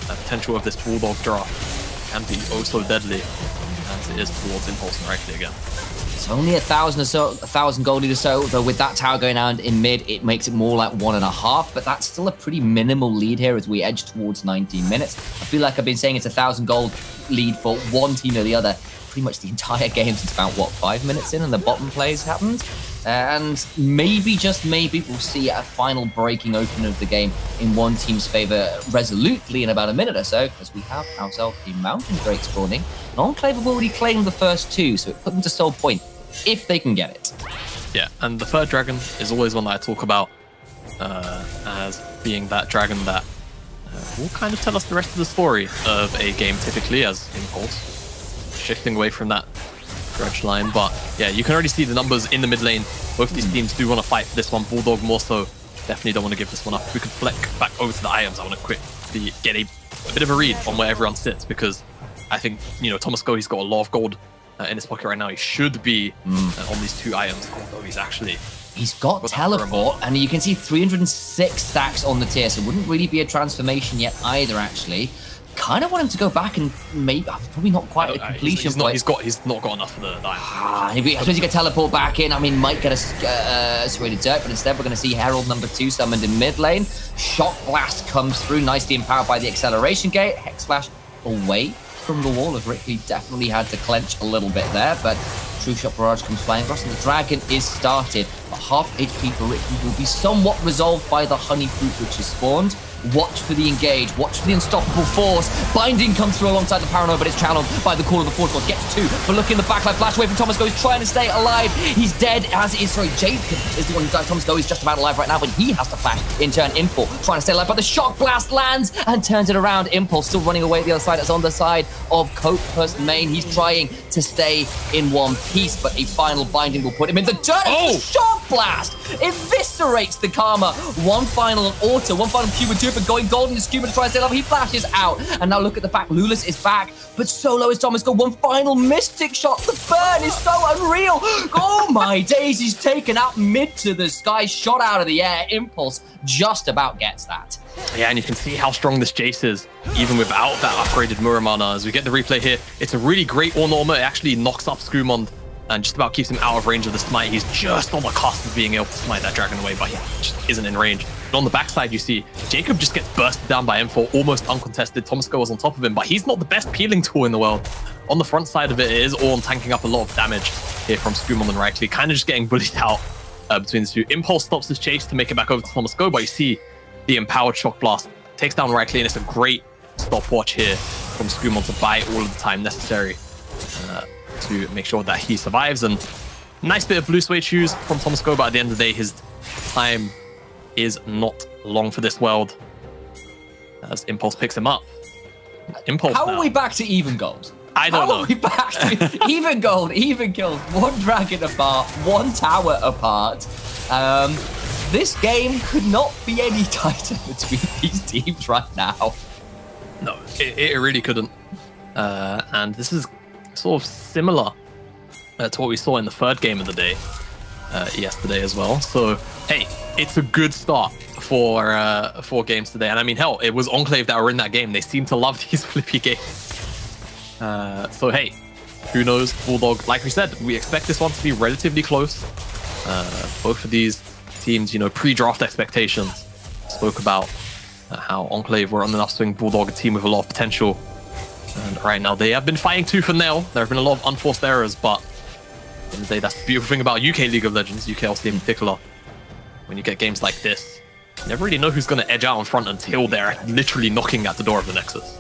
potential of this Bulldog draft can be oh so deadly as it is towards Impulse and Rightly again. It's only 1,000 or so, 1,000 gold or so, though with that tower going down in mid, it makes it more like 1.5, but that's still a pretty minimal lead here as we edge towards 19 minutes. I feel like I've been saying it's 1,000 gold lead for one team or the other pretty much the entire game since about, what, 5 minutes in and the bottom plays happened? And maybe, just maybe, we'll see a final breaking open of the game in one team's favor resolutely in about a minute or so, because we have ourselves a Mountain Drake spawning. And Enclave have already claimed the first two, so it put them to sole point, if they can get it. Yeah, and the third dragon is always one that I talk about as being that dragon that will kind of tell us the rest of the story of a game, typically, as Impulse, shifting away from that Grudge line. But yeah, you can already see the numbers in the mid lane. Both these teams do want to fight for this one. Bulldog more so. Definitely don't want to give this one up. If we could flick back over to the items, I want to quickly get a bit of a read on where everyone sits, because I think, you know, Thomas Go, he's got a lot of gold in his pocket right now. He should be on these two items, although he's actually... He's got teleport, and you can see 306 stacks on the tier, so it wouldn't really be a transformation yet either, actually. Kind of want him to go back and maybe, probably not quite a completion. He's not got enough for the item. I suppose you get teleport back in. I mean, might get a serrated dirt, but instead we're going to see Herald number 2 summoned in mid lane. Shock Blast comes through, nicely empowered by the acceleration gate. Hex Flash away from the wall, as Ricky definitely had to clench a little bit there, but True Shot Barrage comes flying across, and the dragon is started. But half HP for Ricky will be somewhat resolved by the honey fruit which is spawned. Watch for the engage, watch for the unstoppable force. Binding comes through alongside the paranoid, but it's channeled by the call of the force god. Gets 2, but look in the backline, flash away from Thomas Go. He's trying to stay alive. He's dead, as is, sorry, Jacob is the one who dies. Thomas Go is just about alive right now, but he has to flash in turn in full, trying to stay alive, but the shock blast lands and turns it around. Impulse still running away at the other side. It's on the side of Cope's main. He's trying to stay in one piece, but a final binding will put him in the dirt. Oh! The shock blast eviscerates the Karma. One final auto, one final Cuba Duper going golden to Scuba to try and stay alive. He flashes out, and now look at the back. Lulis is back, but solo is Thomas Go. One final mystic shot. The burn is so unreal. Oh my days, he's taken out mid to the sky, shot out of the air. Impulse just about gets that. Yeah, and you can see how strong this Jace is, even without that upgraded Muramana. As we get the replay here, it's a really great Ornn armor. It actually knocks up Skumond and just about keeps him out of range of the smite. He's just on the cusp of being able to smite that dragon away, but he just isn't in range. But on the backside, you see Jacob just gets bursted down by M4, almost uncontested. Thomas Go was on top of him, but he's not the best peeling tool in the world. On the front side of it, it is Ornn tanking up a lot of damage here from Skumond and Rightly, kind of just getting bullied out between the two. Impulse stops his chase to make it back over to Thomas Go, but you see the empowered Shock Blast takes down Rightly, and it's a great stopwatch here from Skumond to buy all of the time necessary to make sure that he survives. And nice bit of blue suede shoes from Thomas Go, but at the end of the day, his time is not long for this world as Impulse picks him up. Impulse How now. are we back to even gold? I don't know. How are we back to even gold, even kills, one dragon apart, one tower apart? This game could not be any tighter between these teams right now. No, it really couldn't. And this is sort of similar to what we saw in the third game of the day yesterday as well. So, hey, it's a good start for 4 games today. And I mean, hell, it was Enclave that were in that game. They seem to love these flippy games. So, hey, who knows? Bulldog, like we said, we expect this one to be relatively close. Both of these teams, you know, pre-draft expectations spoke about how Enclave were on an upswing. Bulldog, a team with a lot of potential. And right now, they have been fighting tooth and nail. There have been a lot of unforced errors, but at the end of the day, that's the beautiful thing about UK League of Legends, UKLC in particular. When you get games like this, you never really know who's going to edge out in front until they're literally knocking at the door of the Nexus.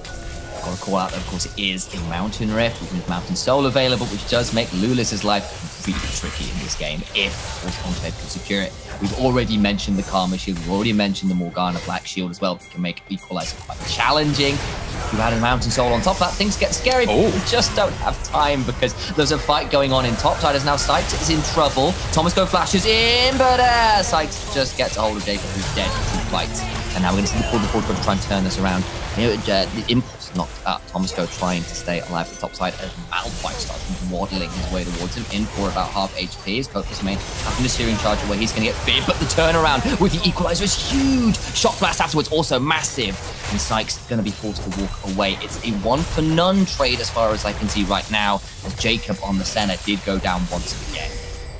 Got to call out that, of course, it is a Mountain Rift with Mountain Soul available, which does make Lulis's life really tricky in this game if, of course, Enclave can secure it. We've already mentioned the Karma Shield. We've already mentioned the Morgana Black Shield as well. That can make Equalizer quite challenging. If you add a Mountain Soul on top of that, things get scary. But we just don't have time because there's a fight going on in top side as now Sykes is in trouble. Thomasco flashes in, but Sykes just gets a hold of Jacob, who's dead in 2 fights. And now we're going to see the pull forward to try and turn this around. You know, the impulse knocked up. Thomasco trying to stay alive at the top side as Malphite starts waddling his way towards him, in for about half HP. His Coco's main having a searing charge where he's going to get feared, but the turnaround with the Equalizer is huge. Shock Blast afterwards also massive. And Sykes going to be forced to walk away. It's a 1-for-none trade as far as I can see right now, as Jacob on the center did go down once again.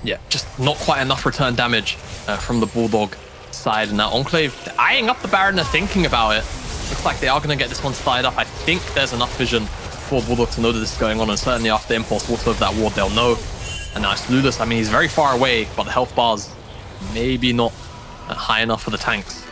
Yeah, just not quite enough return damage from the Bulldog side. And now Enclave eyeing up the Baron, they're thinking about it. Looks like they are going to get this one started up. I think there's enough vision for Bulldog to know that this is going on, and certainly after Impulse walks over that ward, they'll know. And now it's Lulis. I mean, he's very far away, but the health bars maybe not high enough for the tanks.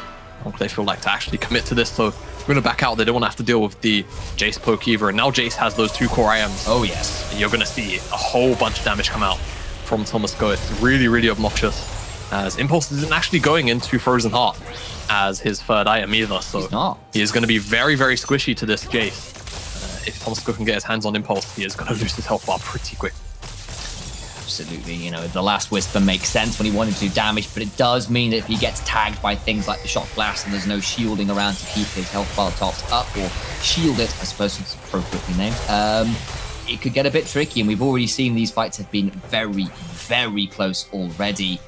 Enclave feel like to actually commit to this, so we're going to back out. They don't want to have to deal with the Jace poke either, and now Jace has those 2 core IMs. Oh, yes. And you're going to see a whole bunch of damage come out from Thomasco. It's really, really obnoxious, as Impulse isn't actually going into Frozen Heart as his 3rd item either, so he is going to be very, very squishy to this Jace. If Thomasco can get his hands on Impulse, he is going to lose his health bar pretty quick. Absolutely, you know, the last Whisper makes sense when he wanted to do damage, but it does mean that if he gets tagged by things like the Shock Blast and there's no shielding around to keep his health bar topped up, or shield it, I suppose it's appropriately named, it could get a bit tricky, and we've already seen these fights have been very, very close already.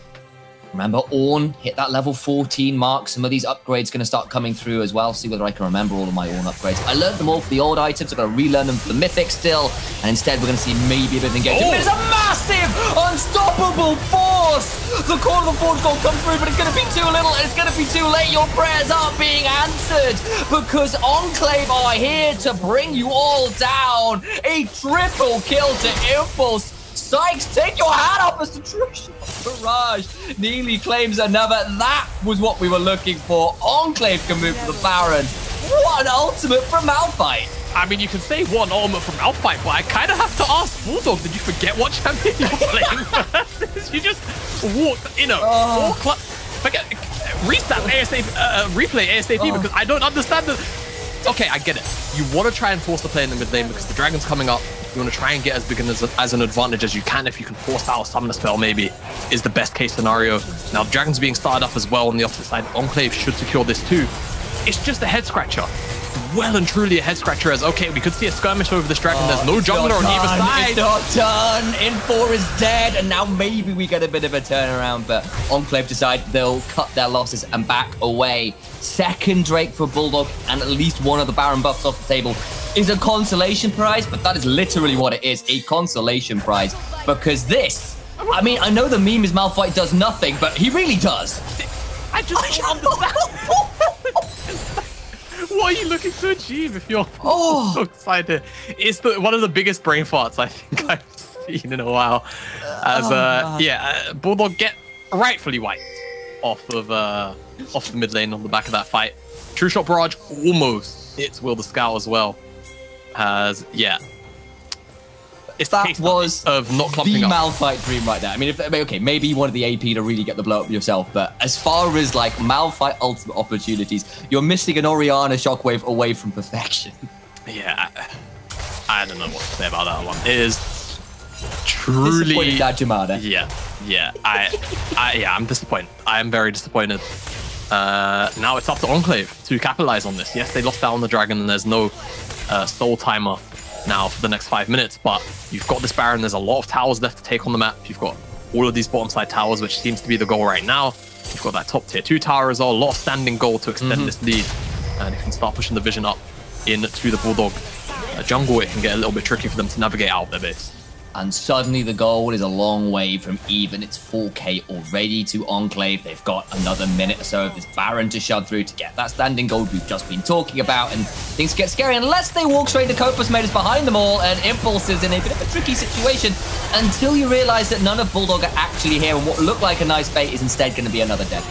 Remember, Ornn hit that level 14 mark. Some of these upgrades going to start coming through as well. See whether I can remember all of my Ornn upgrades. I learned them all for the old items. I've got to relearn them for the mythic still. And instead, we're going to see maybe a bit of engagement. But it's a massive, unstoppable force! The Core of the Forge Gold come through, but it's going to be too little. And it's going to be too late. Your prayers aren't being answered. Because Enclave are here to bring you all down. A triple kill to Impulse. Sykes, take your hat off as the Trucial Barrage nearly claims another. That was what we were looking for. Enclave can move to the Baron. What an ultimate from Malphite. I mean, you can say one ultimate from Malphite, but I kind of have to ask Bulldog, did you forget what champion you're playing? You just walked, you know, forget, restart ASAP, replay ASAP, because I don't understand the... Okay, I get it. You want to try and force the play in the mid lane because the dragon's coming up. You want to try and get as big as an advantage as you can. If you can force out a summoner spell, maybe, is the best case scenario. Now, the dragon's being started up as well on the opposite side. Enclave should secure this too. It's just a head scratcher. Well and truly a head scratcher, as okay, we could see a skirmish over this dragon. There's no jungler on either side. It's not done. In4 is dead, and now maybe we get a bit of a turnaround, but Enclave decide they'll cut their losses and back away. Second Drake for Bulldog, and at least one of the Baron buffs off the table is a consolation prize, but that is literally what it is, a consolation prize, because this, I mean, I know the meme is Malphite does nothing, but he really does. I just don't understand. What are you looking to achieve if you're so excited? It's one of the biggest brain farts I think I've seen in a while. As Bulldog get rightfully wiped off the mid lane on the back of that fight. True Shot Barrage almost hits Will the Scout as well. As it's that was of not clumping the up. Malphite dream right there. I mean, okay, maybe you wanted the AP to really get the blow up yourself, but as far as like Malphite ultimate opportunities, you're missing an Orianna Shockwave away from perfection. Yeah, I don't know what to say about that one. It is truly Yeah, I'm disappointed. I am very disappointed. Now it's up to Enclave to capitalize on this. Yes, they lost out on the dragon, and there's no soul timer now for the next 5 minutes, but you've got this Baron. There's a lot of towers left to take on the map. You've got all of these bottom side towers, which seems to be the goal right now. You've got that top tier 2 tower as well. A lot of standing gold to extend this lead, and you can start pushing the vision up into the Bulldog jungle. It can get a little bit tricky for them to navigate out of their base. And suddenly the gold is a long way from even. It's 4K already to Enclave. They've got another minute or so of this Baron to shove through to get that standing gold we've just been talking about. And things get scary unless they walk straight to Copas Maidens behind them all. And Impulse is in a bit of a tricky situation until you realize that none of Bulldog are actually here. And what looked like a nice bait is instead going to be another dead.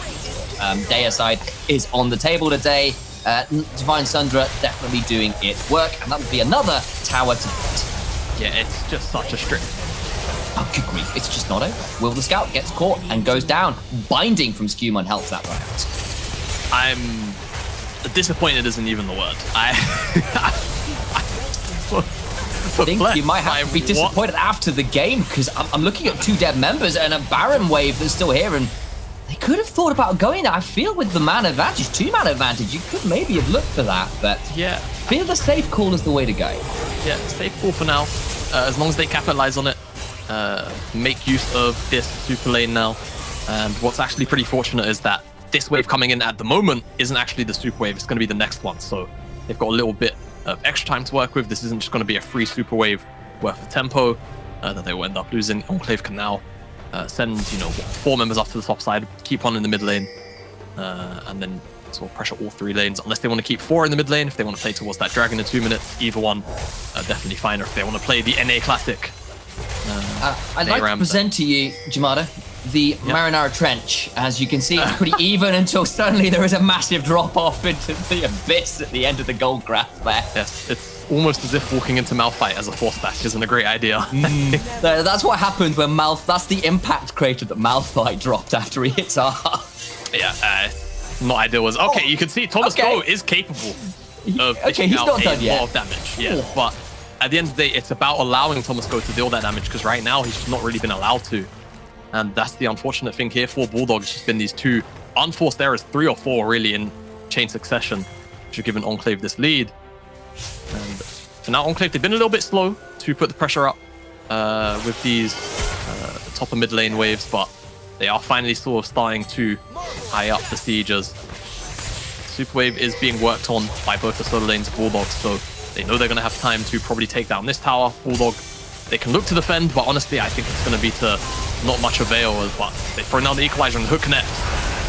Deicide is on the table today. Divine Sundra definitely doing its work, and that would be another tower to beat. Yeah, it's just such a strict. Oh, good grief, it's just not over. Will the Scout gets caught and goes down. Binding from Skewman helps that round. I'm disappointed isn't even the word. I think you might have to be disappointed after the game, because I'm looking at 2 dead members and a Baron wave that's still here, and they could have thought about going there. I feel with the mana advantage, 2-mana advantage, you could maybe have looked for that, but yeah, I feel the safe call is the way to go. Yeah, safe call for now. As long as they capitalize on it, make use of this super lane now. And what's actually pretty fortunate is that this wave coming in at the moment isn't actually the super wave, it's going to be the next one. So they've got a little bit of extra time to work with. This isn't just going to be a free super wave worth of tempo that they will end up losing. Enclave can now send 4 members up to the top side, keep on in the mid lane, and then sort of pressure all 3 lanes, unless they want to keep 4 in the mid lane. If they want to play towards that dragon in 2 minutes, either one definitely fine. Or if they want to play the NA classic, I'd like to present to you, Jamada, the Marinara Trench. As you can see, it's pretty even until suddenly there is a massive drop off into the abyss at the end of the gold graph there. Yes, it's almost as if walking into Malphite as a force stack isn't a great idea. That's what happens when that's the impact crater that Malphite dropped after he hits R. Yeah, not ideal. Okay, you can see Thomas Go is capable of he's not done yet. A lot of damage. Yeah, but at the end of the day, it's about allowing Thomas Go to deal that damage, because right now he's just not really been allowed to. And that's the unfortunate thing here for Bulldog. It's just been these 2 unforced errors, 3 or 4 really in chain succession, which have given Enclave this lead. And for now, Enclave, they've been a little bit slow to put the pressure up with these top and mid lane waves, but they are finally sort of starting to high up the sieges. Super wave is being worked on by both the solo lanes of Bulldog, so they know they're going to have time to probably take down this tower. Bulldog, they can look to defend, but honestly, I think it's going to be to not much avail. But they throw down the equalizer and the hook connects.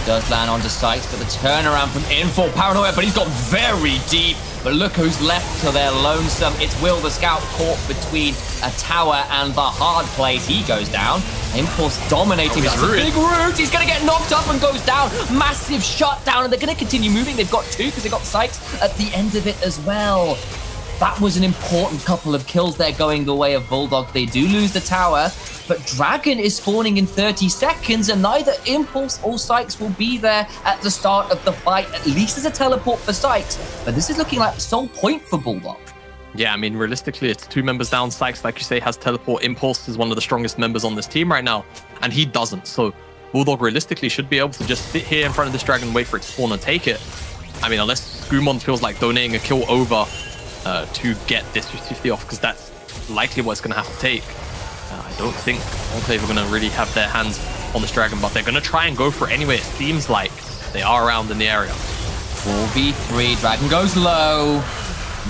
Does land onto sight, but the turnaround from Infall Paranoia, but he's got very deep. But look who's left to their lonesome. It's Will the Scout caught between a tower and the hard place. He goes down. Impulse dominating. That's a big root. He's going to get knocked up and goes down. Massive shutdown, and they're going to continue moving. They've got 2 because they got sight at the end of it as well. That was an important couple of kills there going the way of Bulldog. They do lose the tower, but Dragon is spawning in 30 seconds, and neither Impulse or Sykes will be there at the start of the fight. At least there's a teleport for Sykes, but this is looking like the sole point for Bulldog. Yeah, I mean, realistically, it's 2 members down. Sykes, like you say, has teleport. Impulse is one of the strongest members on this team right now, and he doesn't. So Bulldog realistically should be able to just sit here in front of this dragon, wait for it to spawn and take it. I mean, unless Skumon feels like donating a kill over to get this 50-50 off, because that's likely what it's going to have to take. I don't think Enclave are going to really have their hands on this dragon, but they're going to try and go for it anyway. It seems like they are around in the area. 4v3, dragon goes low.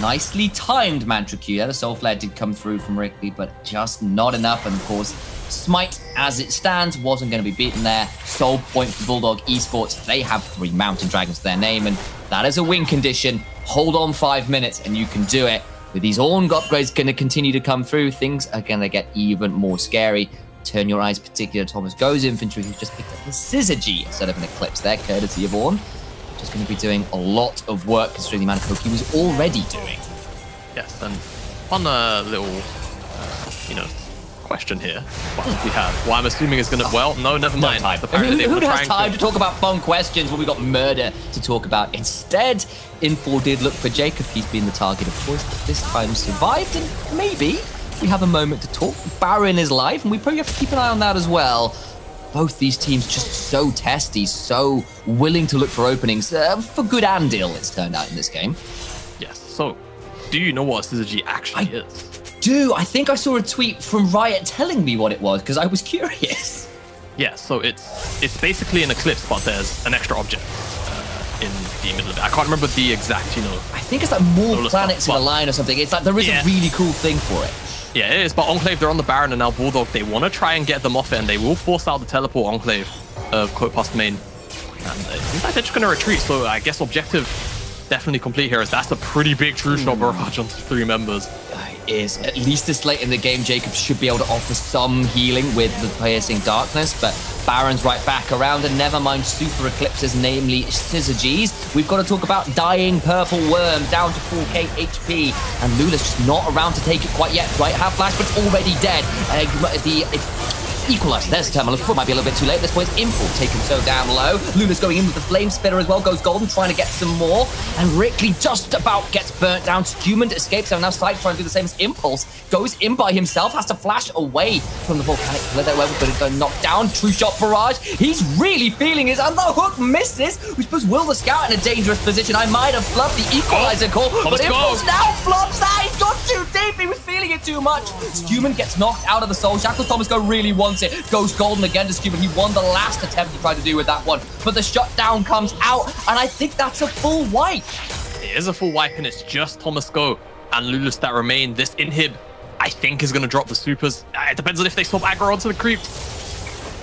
Nicely timed Mantra Q. Yeah, the Soul Flare did come through from Rickley, but just not enough. And of course, Smite, as it stands, wasn't going to be beaten there. Sole point for Bulldog Esports. They have 3 Mountain Dragons to their name, and that is a win condition. Hold on 5 minutes, and you can do it. With these Ornn upgrades going to continue to come through, things are going to get even more scary. Turn your eyes particularly to Thomas Go's infantry, who's just picked up the Scissor G instead of an Eclipse there, courtesy of Ornn. Just going to be doing a lot of work, considering the amount of poke he was already doing. Yes, and one little, question here. What we have? Well, I'm assuming it's going to... Well, no, never mind. Who has time to talk about fun questions when we got murder to talk about? Instead, Infall did look for Jacob. He's been the target of choice, but this time survived, and maybe we have a moment to talk. Baron is live, and we probably have to keep an eye on that as well. Both these teams just so testy, so willing to look for openings, for good and ill, it's turned out in this game. Yes, so do you know what a Scissor G actually is? I think I saw a tweet from Riot telling me what it was, because I was curious. Yeah, so it's basically an Eclipse, but there's an extra object in the middle of it. I can't remember the exact, I think it's like more planets in a line or something. It's like there is a really cool thing for it. Yeah, it is, but Enclave, they're on the Baron, and now Bulldog, they want to try and get them off it, and they will force out the teleport Enclave of Quote Past Main. And it seems like they're just going to retreat, so I guess objective definitely complete here, as that's a pretty big true shot barrage onto 3 members. is at least this late in the game, Jacob should be able to offer some healing with the Piercing Darkness, but Baron's right back around, and never mind Super Eclipses, namely Scissor G's. We've got to talk about Dying Purple Worm, down to 4k HP, and Lula's just not around to take it quite yet. Right, half flash, but it's already dead. Equalizer, there's the term I'm looking for. Might be a little bit too late at this point. Info taken so down low. Lula's going in with the Flame Spitter as well. Goes golden, trying to get some more. And Rickley just about gets burnt down. Scuman escapes, and now Sight trying to do the same as Impulse. Goes in by himself, has to flash away from the Volcanic Pillar there, where we're going to go knock down. True Shot Barrage. He's really feeling it, and the hook misses, which puts Will the Scout in a dangerous position. I might have flubbed the Equalizer call, but Impulse now flubs that. He's got too deep. He was feeling it too much. Scuman gets knocked out of the Soul Shackle. Thomas Go really wants it. Goes golden again to Scuba. He won the last attempt he tried to do with that one, but the shutdown comes out, and I think that's a full wipe. It is a full wipe, and it's just Thomas Go and Lulus that remain. This inhib, I think, is going to drop the supers. It depends on if they swap aggro onto the creep.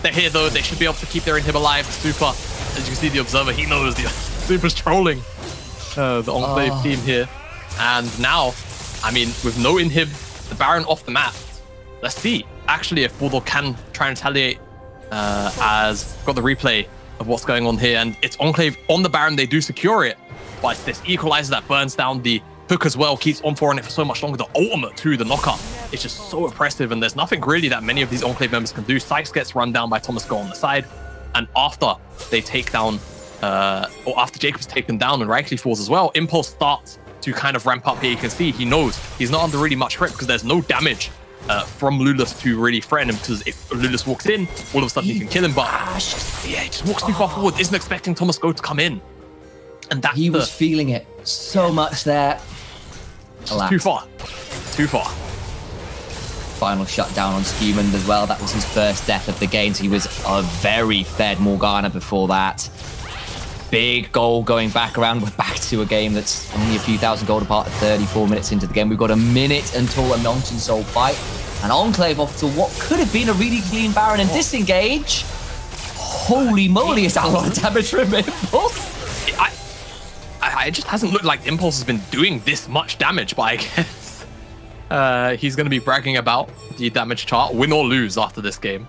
They're here, though. They should be able to keep their inhib alive. The super, as you can see, the Observer, he knows the super's trolling the Enclave team here. And now, I mean, with no inhib, the Baron off the map. Let's see, actually, if Bulldog can try and retaliate, as got the replay of what's going on here. And it's Enclave on the Baron. They do secure it, but it's this Equalizer that burns down the hook as well, keeps on for it for so much longer. The ultimate too, the knockup, it's just so oppressive, and there's nothing really that many of these Enclave members can do. Sykes gets run down by Thomas Go on the side, and after they take down, or after Jacob's taken down and rightly falls as well, Impulse starts to kind of ramp up here. You can see he knows he's not under really much threat because there's no damage from Lulus to really threaten him, because if Lulus walks in, all of a sudden he can kill him, but yeah, he just walks too far forward, isn't expecting Thomas Go to come in. And that's he was feeling it so much there. Too far. Too far. Final shutdown on Scuman as well. That was his first death of the game, so he was a very fed Morgana before that. Big goal going back around. We're back to a game that's only a few thousand gold apart at 34 minutes into the game. We've got a minute until a Mountain Soul fight. And Enclave off to what could have been a really clean Baron and disengage. Holy moly, is that a lot of damage from Impulse? It just hasn't looked like Impulse has been doing this much damage, but I guess he's going to be bragging about the damage chart, win or lose after this game.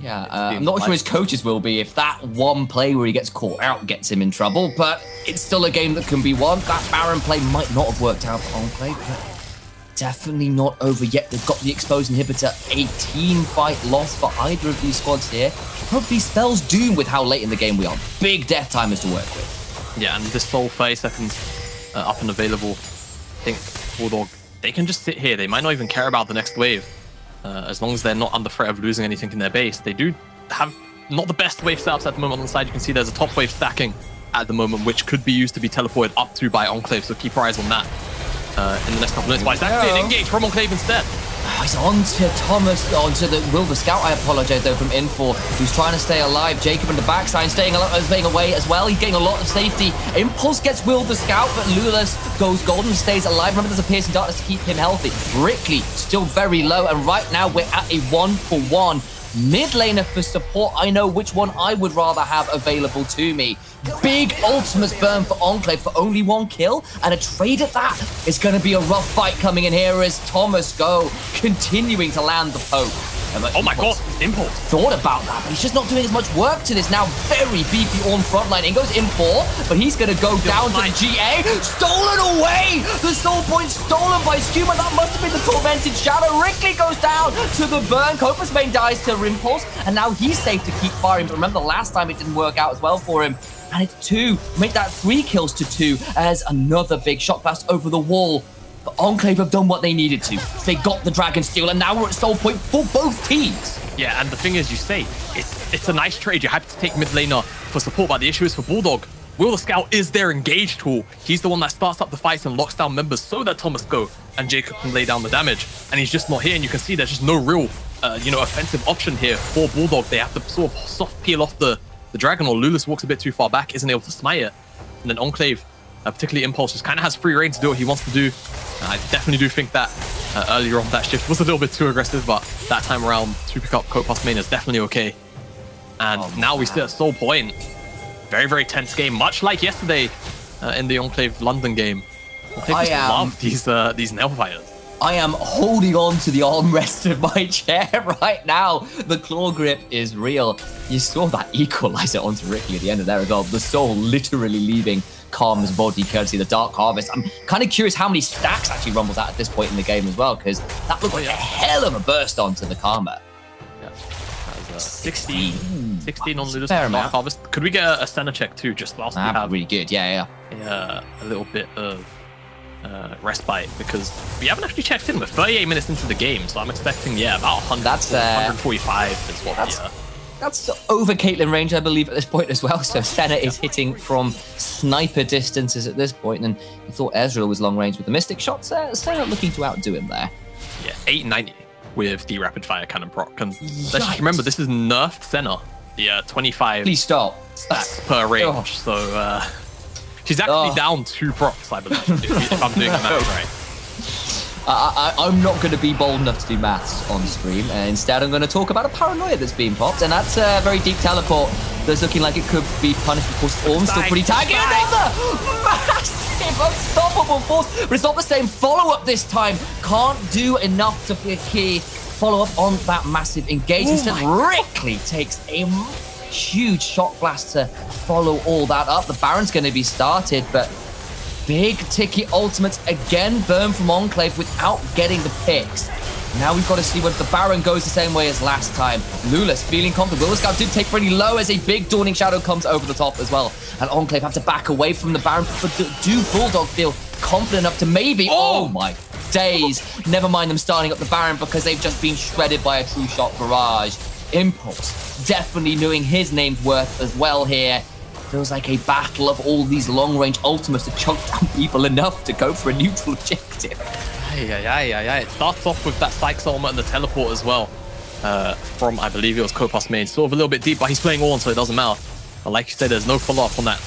Yeah, I'm not sure his coaches will be if that one play where he gets caught out gets him in trouble, but it's still a game that can be won. That Baron play might not have worked out for Enclave, but definitely not over yet. They've got the exposed inhibitor, a team fight loss for either of these squads here. Probably spells doom with how late in the game we are. Big death timers to work with. Yeah, and this Soul 30 seconds up and available. I think Bulldog, they can just sit here. They might not even care about the next wave. As long as they're not under threat of losing anything in their base. They do have not the best wave setups at the moment on the side. You can see there's a top wave stacking at the moment, which could be used to be teleported up to by Enclave, so keep your eyes on that in the next couple of minutes. But it's actually an engage from Enclave instead. Oh, he's onto Thomas, onto the Will the Scout, I apologize though, from Infor, who's trying to stay alive. Jacob in the backside, staying away as well. He's getting a lot of safety. Impulse gets Will the Scout, but Lulus goes golden, stays alive. Remember, there's a Piercing Darkness to keep him healthy. Rickley still very low, and right now we're at a 1-for-1. Mid laner for support, I know which one I would rather have available to me. Big ultimate burn for Enclave for only 1 kill, and a trade at that. It's going to be a rough fight coming in here as Thomas Go continuing to land the poke. Oh my god, Impulse. Thought about that, but he's just not doing as much work to this now very beefy on frontline. In goes Infor, but he's going to go down to the GA. Stolen away! The soul point stolen by Skuma. That must have been the Tormented Shadow. Rickley goes down to the burn. Copa's main dies to Impulse, and now he's safe to keep firing. But remember, the last time it didn't work out as well for him. And it's 2. Make that 3 kills to 2 as another big shot blast over the wall. But Enclave have done what they needed to. They got the Dragon Steel, and now we're at soul point for both teams. Yeah, and the thing is, you say, it's a nice trade. You're happy to take mid laner for support, but the issue is for Bulldog. Will the Scout is their engage tool. He's the one that starts up the fights and locks down members so that Thomas Go and Jacob can lay down the damage. And he's just not here, and you can see there's just no real, offensive option here for Bulldog. They have to sort of soft peel off the Dragon, or Lulus walks a bit too far back, isn't able to smite it. And then Enclave, particularly Impulse, just kind of has free reign to do what he wants to do. I definitely do think that earlier on that shift was a little bit too aggressive, but that time around to pick up Coat Pass main is definitely okay. And now we sit at soul point. Very, very tense game, much like yesterday in the Enclave London game. Enclave just love these Nail fighters. I am holding on to the armrest of my chair right now. The claw grip is real. You saw that equalizer onto Ricky at the end of there as well. The soul literally leaving Karma's body courtesy of the Dark Harvest. I'm kind of curious how many stacks actually Rumble's at this point in the game as well, because that looked like a hell of a burst onto the Karma. Yeah. 16 on Luda's Dark Harvest. Could we get a center check too, just whilst we have really good, yeah. A little bit of respite, because we haven't actually checked in. We're 38 minutes into the game, so I'm expecting, about 100, 145 is what that's over Caitlyn range, I believe, at this point as well. So Senna is hitting from sniper distances at this point, and I thought Ezreal was long range with the Mystic shots. Senna looking to outdo him there. Yeah, 890 with the rapid fire cannon proc. And let's just remember, this is nerfed Senna. The 25 Please stop. Stacks per range. So she's actually down 2 procs, I believe, if I'm doing the math right. I'm not going to be bold enough to do maths on stream. Instead, I'm going to talk about a paranoia that's being popped, and that's a very deep teleport that's looking like it could be punished because Orm's still pretty tagged. Another massive unstoppable force, but it's not the same follow-up this time. Can't do enough to follow up on that massive engagement. Rickley takes a huge shock blast to follow all that up. The Baron's going to be started, but big ticket ultimates again burn from Enclave without getting the picks. Now we've got to see whether the Baron goes the same way as last time. Lula's feeling confident. Will Scout did take pretty low as a big Dawning Shadow comes over the top as well. And Enclave have to back away from the Baron. But do Bulldog feel confident enough to maybe... Oh my days. Never mind them starting up the Baron because they've just been shredded by a true shot barrage. Impulse definitely knowing his name's worth as well here. Feels like a battle of all these long-range ultimates to chunk down people enough to go for a neutral objective. It starts off with that Sykes ultimate and the teleport as well. From, I believe it was Copas main. Sort of a little bit deep, but he's playing on, so it doesn't matter. But like you said, there's no follow-up on that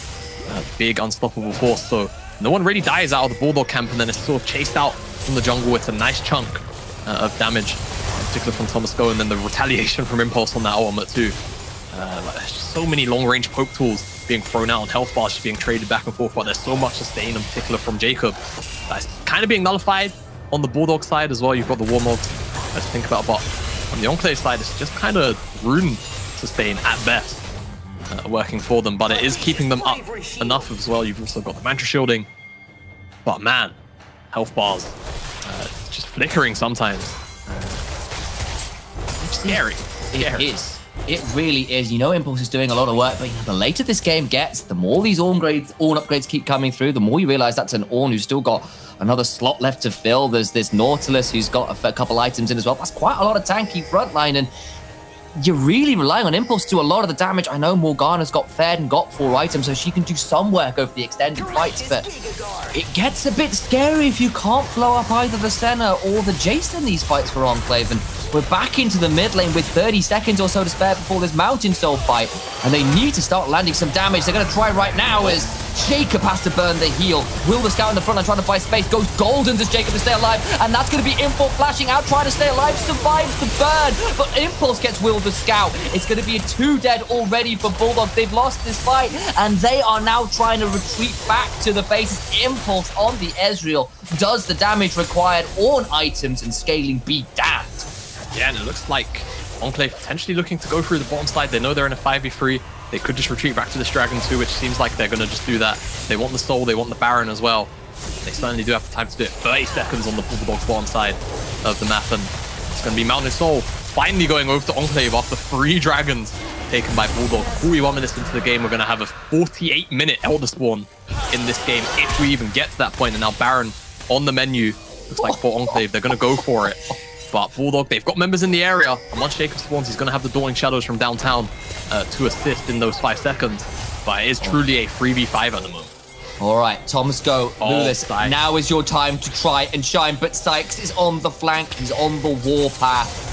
big unstoppable force. So no one really dies out of the Bulldog camp, and then it's sort of chased out from the jungle. It's a nice chunk of damage, in particular from Thomas Go, and then the retaliation from Impulse on that ultimate too. There's just so many long-range poke tools being thrown out, and health bars just being traded back and forth, but there's so much sustain, in particular from Jacob. That's kind of being nullified on the Bulldog side as well. You've got the Warmogs to think about, but on the Enclave side, it's just kind of rune sustain at best working for them, but it is keeping them up enough as well. You've also got the Mantra shielding, but man, health bars just flickering sometimes. It's scary. It is. It really is. You know, Impulse is doing a lot of work, but you know, the later this game gets, the more these Ornn upgrades keep coming through, the more you realize that's an Ornn who's still got another slot left to fill. There's this Nautilus who's got a couple items in as well. That's quite a lot of tanky frontline, and you're really relying on Impulse to do a lot of the damage. I know Morgana's got fed and got 4 items, so she can do some work over the extended fights, but it gets a bit scary if you can't blow up either the Senna or the Jace in these fights for Enclave. And we're back into the mid lane with 30 seconds or so to spare before this Mountain Soul fight, and they need to start landing some damage. They're going to try right now as Jacob has to burn the heal. Will the Scout in the front line trying to buy space goes golden as Jacob to stay alive, and that's going to be Impulse flashing out, trying to stay alive, survives the burn, but Impulse gets Will the Scout. It's going to be a 2 dead already for Bulldog. They've lost this fight, and they are now trying to retreat back to the bases. Impulse on the Ezreal does the damage required on items, and scaling be damned. Yeah, and it looks like Enclave potentially looking to go through the bottom side. They know they're in a 5v3. They could just retreat back to this Dragon too, which seems like they're going to just do that. They want the Soul, they want the Baron as well. They certainly do have the time to do it. 30 seconds on the Bulldog's bottom side of the map, and it's going to be Mountain Soul finally going over to Enclave after 3 Dragons taken by Bulldog. 41 minutes into the game, we're going to have a 48-minute Elder Spawn in this game, if we even get to that point. And now Baron on the menu. Looks like for Enclave, they're going to go for it. But Bulldog, they've got members in the area. And once Jacob spawns, he's going to have the Dawning Shadows from downtown to assist in those 5 seconds. But it is truly a 3v5 at the moment. All right, Thomas, go. Lewis, now is your time to try and shine. But Sykes is on the flank. He's on the warpath.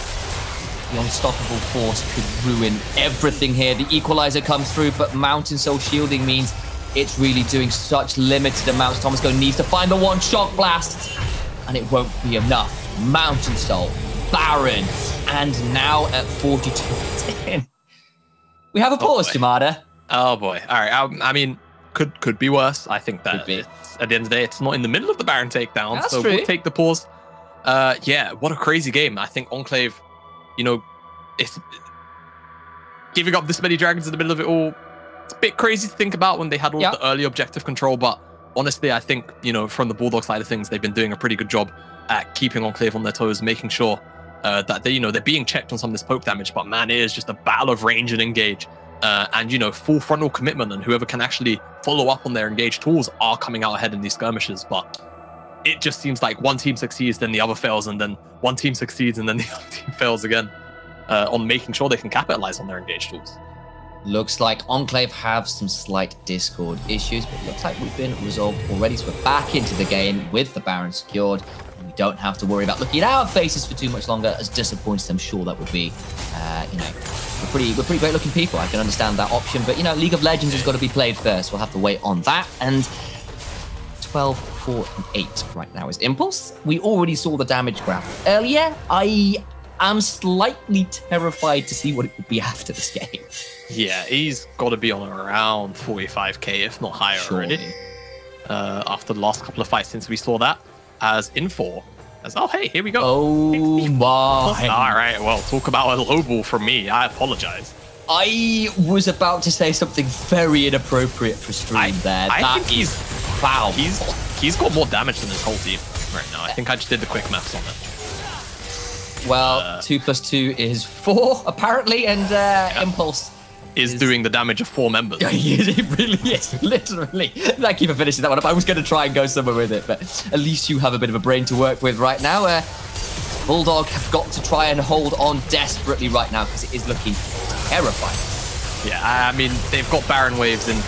The unstoppable force could ruin everything here. The equalizer comes through, but Mountain Soul shielding means it's really doing such limited amounts. Thomas Go needs to find the one shock blast, and it won't be enough. Mountain Soul, Baron, and now at 42 minutes in, we have a pause, Jamada. Oh boy! All right, I mean, could be worse. I think that at the end of the day, it's not in the middle of the Baron takedown, so we'll take the pause. Yeah, what a crazy game. I think Enclave, you know, it's giving up this many dragons in the middle of it all. It's a bit crazy to think about when they had all the early objective control, but honestly, I think, you know, from the Bulldog side of things, they've been doing a pretty good job at keeping Enclave on their toes, making sure that they, you know, they're being checked on some of this poke damage, but man, it is just a battle of range and engage. And, you know, full frontal commitment, and whoever can actually follow up on their engaged tools are coming out ahead in these skirmishes. But it just seems like one team succeeds, then the other fails, and then one team succeeds, and then the other team fails again on making sure they can capitalize on their engaged tools. Looks like Enclave have some slight Discord issues, but it looks like we've been resolved already. So we're back into the game with the Baron secured. And we don't have to worry about looking at our faces for too much longer, as disappointed I'm sure that would be. You know, we're pretty great looking people. I can understand that option, but you know, League of Legends has got to be played first. We'll have to wait on that. And 12, 4, and 8 right now is Impulse. We already saw the damage graph earlier. I'm slightly terrified to see what it would be after this game. Yeah, he's got to be on around 45k, if not higher already. After the last couple of fights since we saw that. As Info, oh, hey, here we go. Oh my. All right, well, talk about a low ball from me. I apologize. I was about to say something very inappropriate for stream there. I think he's foul. He's got more damage than his whole team right now. I think I just did the quick maths on it. Well, 2 + 2 is 4, apparently, and Impulse is doing the damage of 4 members. It really is, literally. Thank you for finishing that one up. I was going to try and go somewhere with it, but at least you have a bit of a brain to work with right now. Bulldog have got to try and hold on desperately right now, because it is looking terrifying. Yeah, I mean, they've got Baron waves in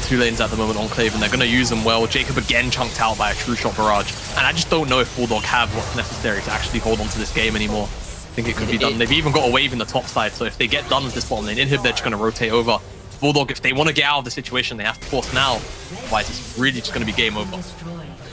2 lanes at the moment, Enclave, and they're going to use them well. Jacob again chunked out by a true shot barrage, and I just don't know if Bulldog have what's necessary to actually hold on to this game anymore. I think it could be done. They've even got a wave in the top side, so if they get done with this bottom lane inhib, they're just going to rotate over. Bulldog, if they want to get out of the situation, they have to force now. Otherwise, it's really just going to be game over.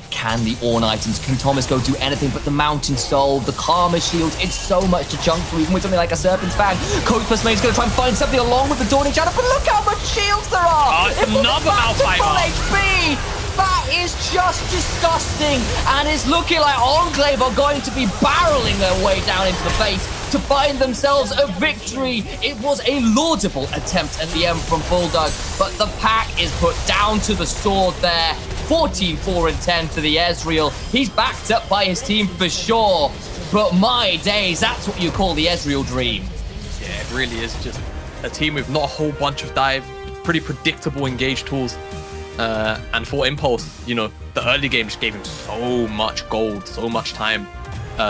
Can the Ornn items, can Thomas go do anything but the Mountain Soul, the Karma Shield? It's so much to chunk through, even with something like a Serpent's Fang. Coach Plus Main's going to try and find something along with the Dawning Shadow, but look how much shields there are! It's another Malphite. HP! That is just disgusting, and it's looking like Enclave are going to be barreling their way down into the face to find themselves a victory. It was a laudable attempt at the end from Bulldog, but the pack is put down to the sword there. 14, 4, and 10 for the Ezreal. He's backed up by his team for sure, but my days, that's what you call the Ezreal dream. Yeah, it really is just a team with not a whole bunch of dive, pretty predictable engage tools. And for Impulse, you know, the early game just gave him so much gold, so much time,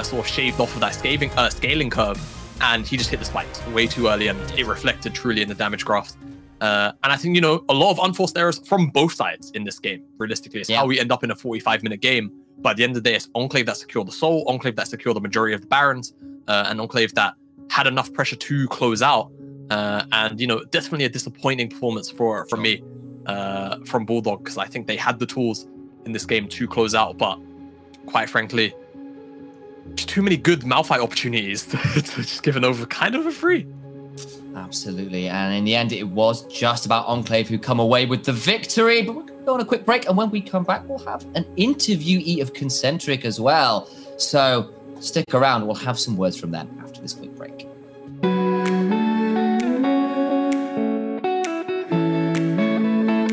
sort of shaved off of that scaling curve, and he just hit the spikes way too early, and it reflected truly in the damage graphs. And I think, you know, a lot of unforced errors from both sides in this game, realistically. It's how we end up in a 45-minute game. But at the end of the day, it's Enclave that secured the soul, Enclave that secured the majority of the Barons, and Enclave that had enough pressure to close out. And, you know, definitely a disappointing performance from me. From Bulldog, because I think they had the tools in this game to close out, but quite frankly, just too many good Malphite opportunities to just given over kind of a free. Absolutely, and in the end, it was just about Enclave who come away with the victory. But we're going to go on a quick break, and when we come back, we'll have an interviewee of Concentric as well. So stick around, we'll have some words from them after this quick break.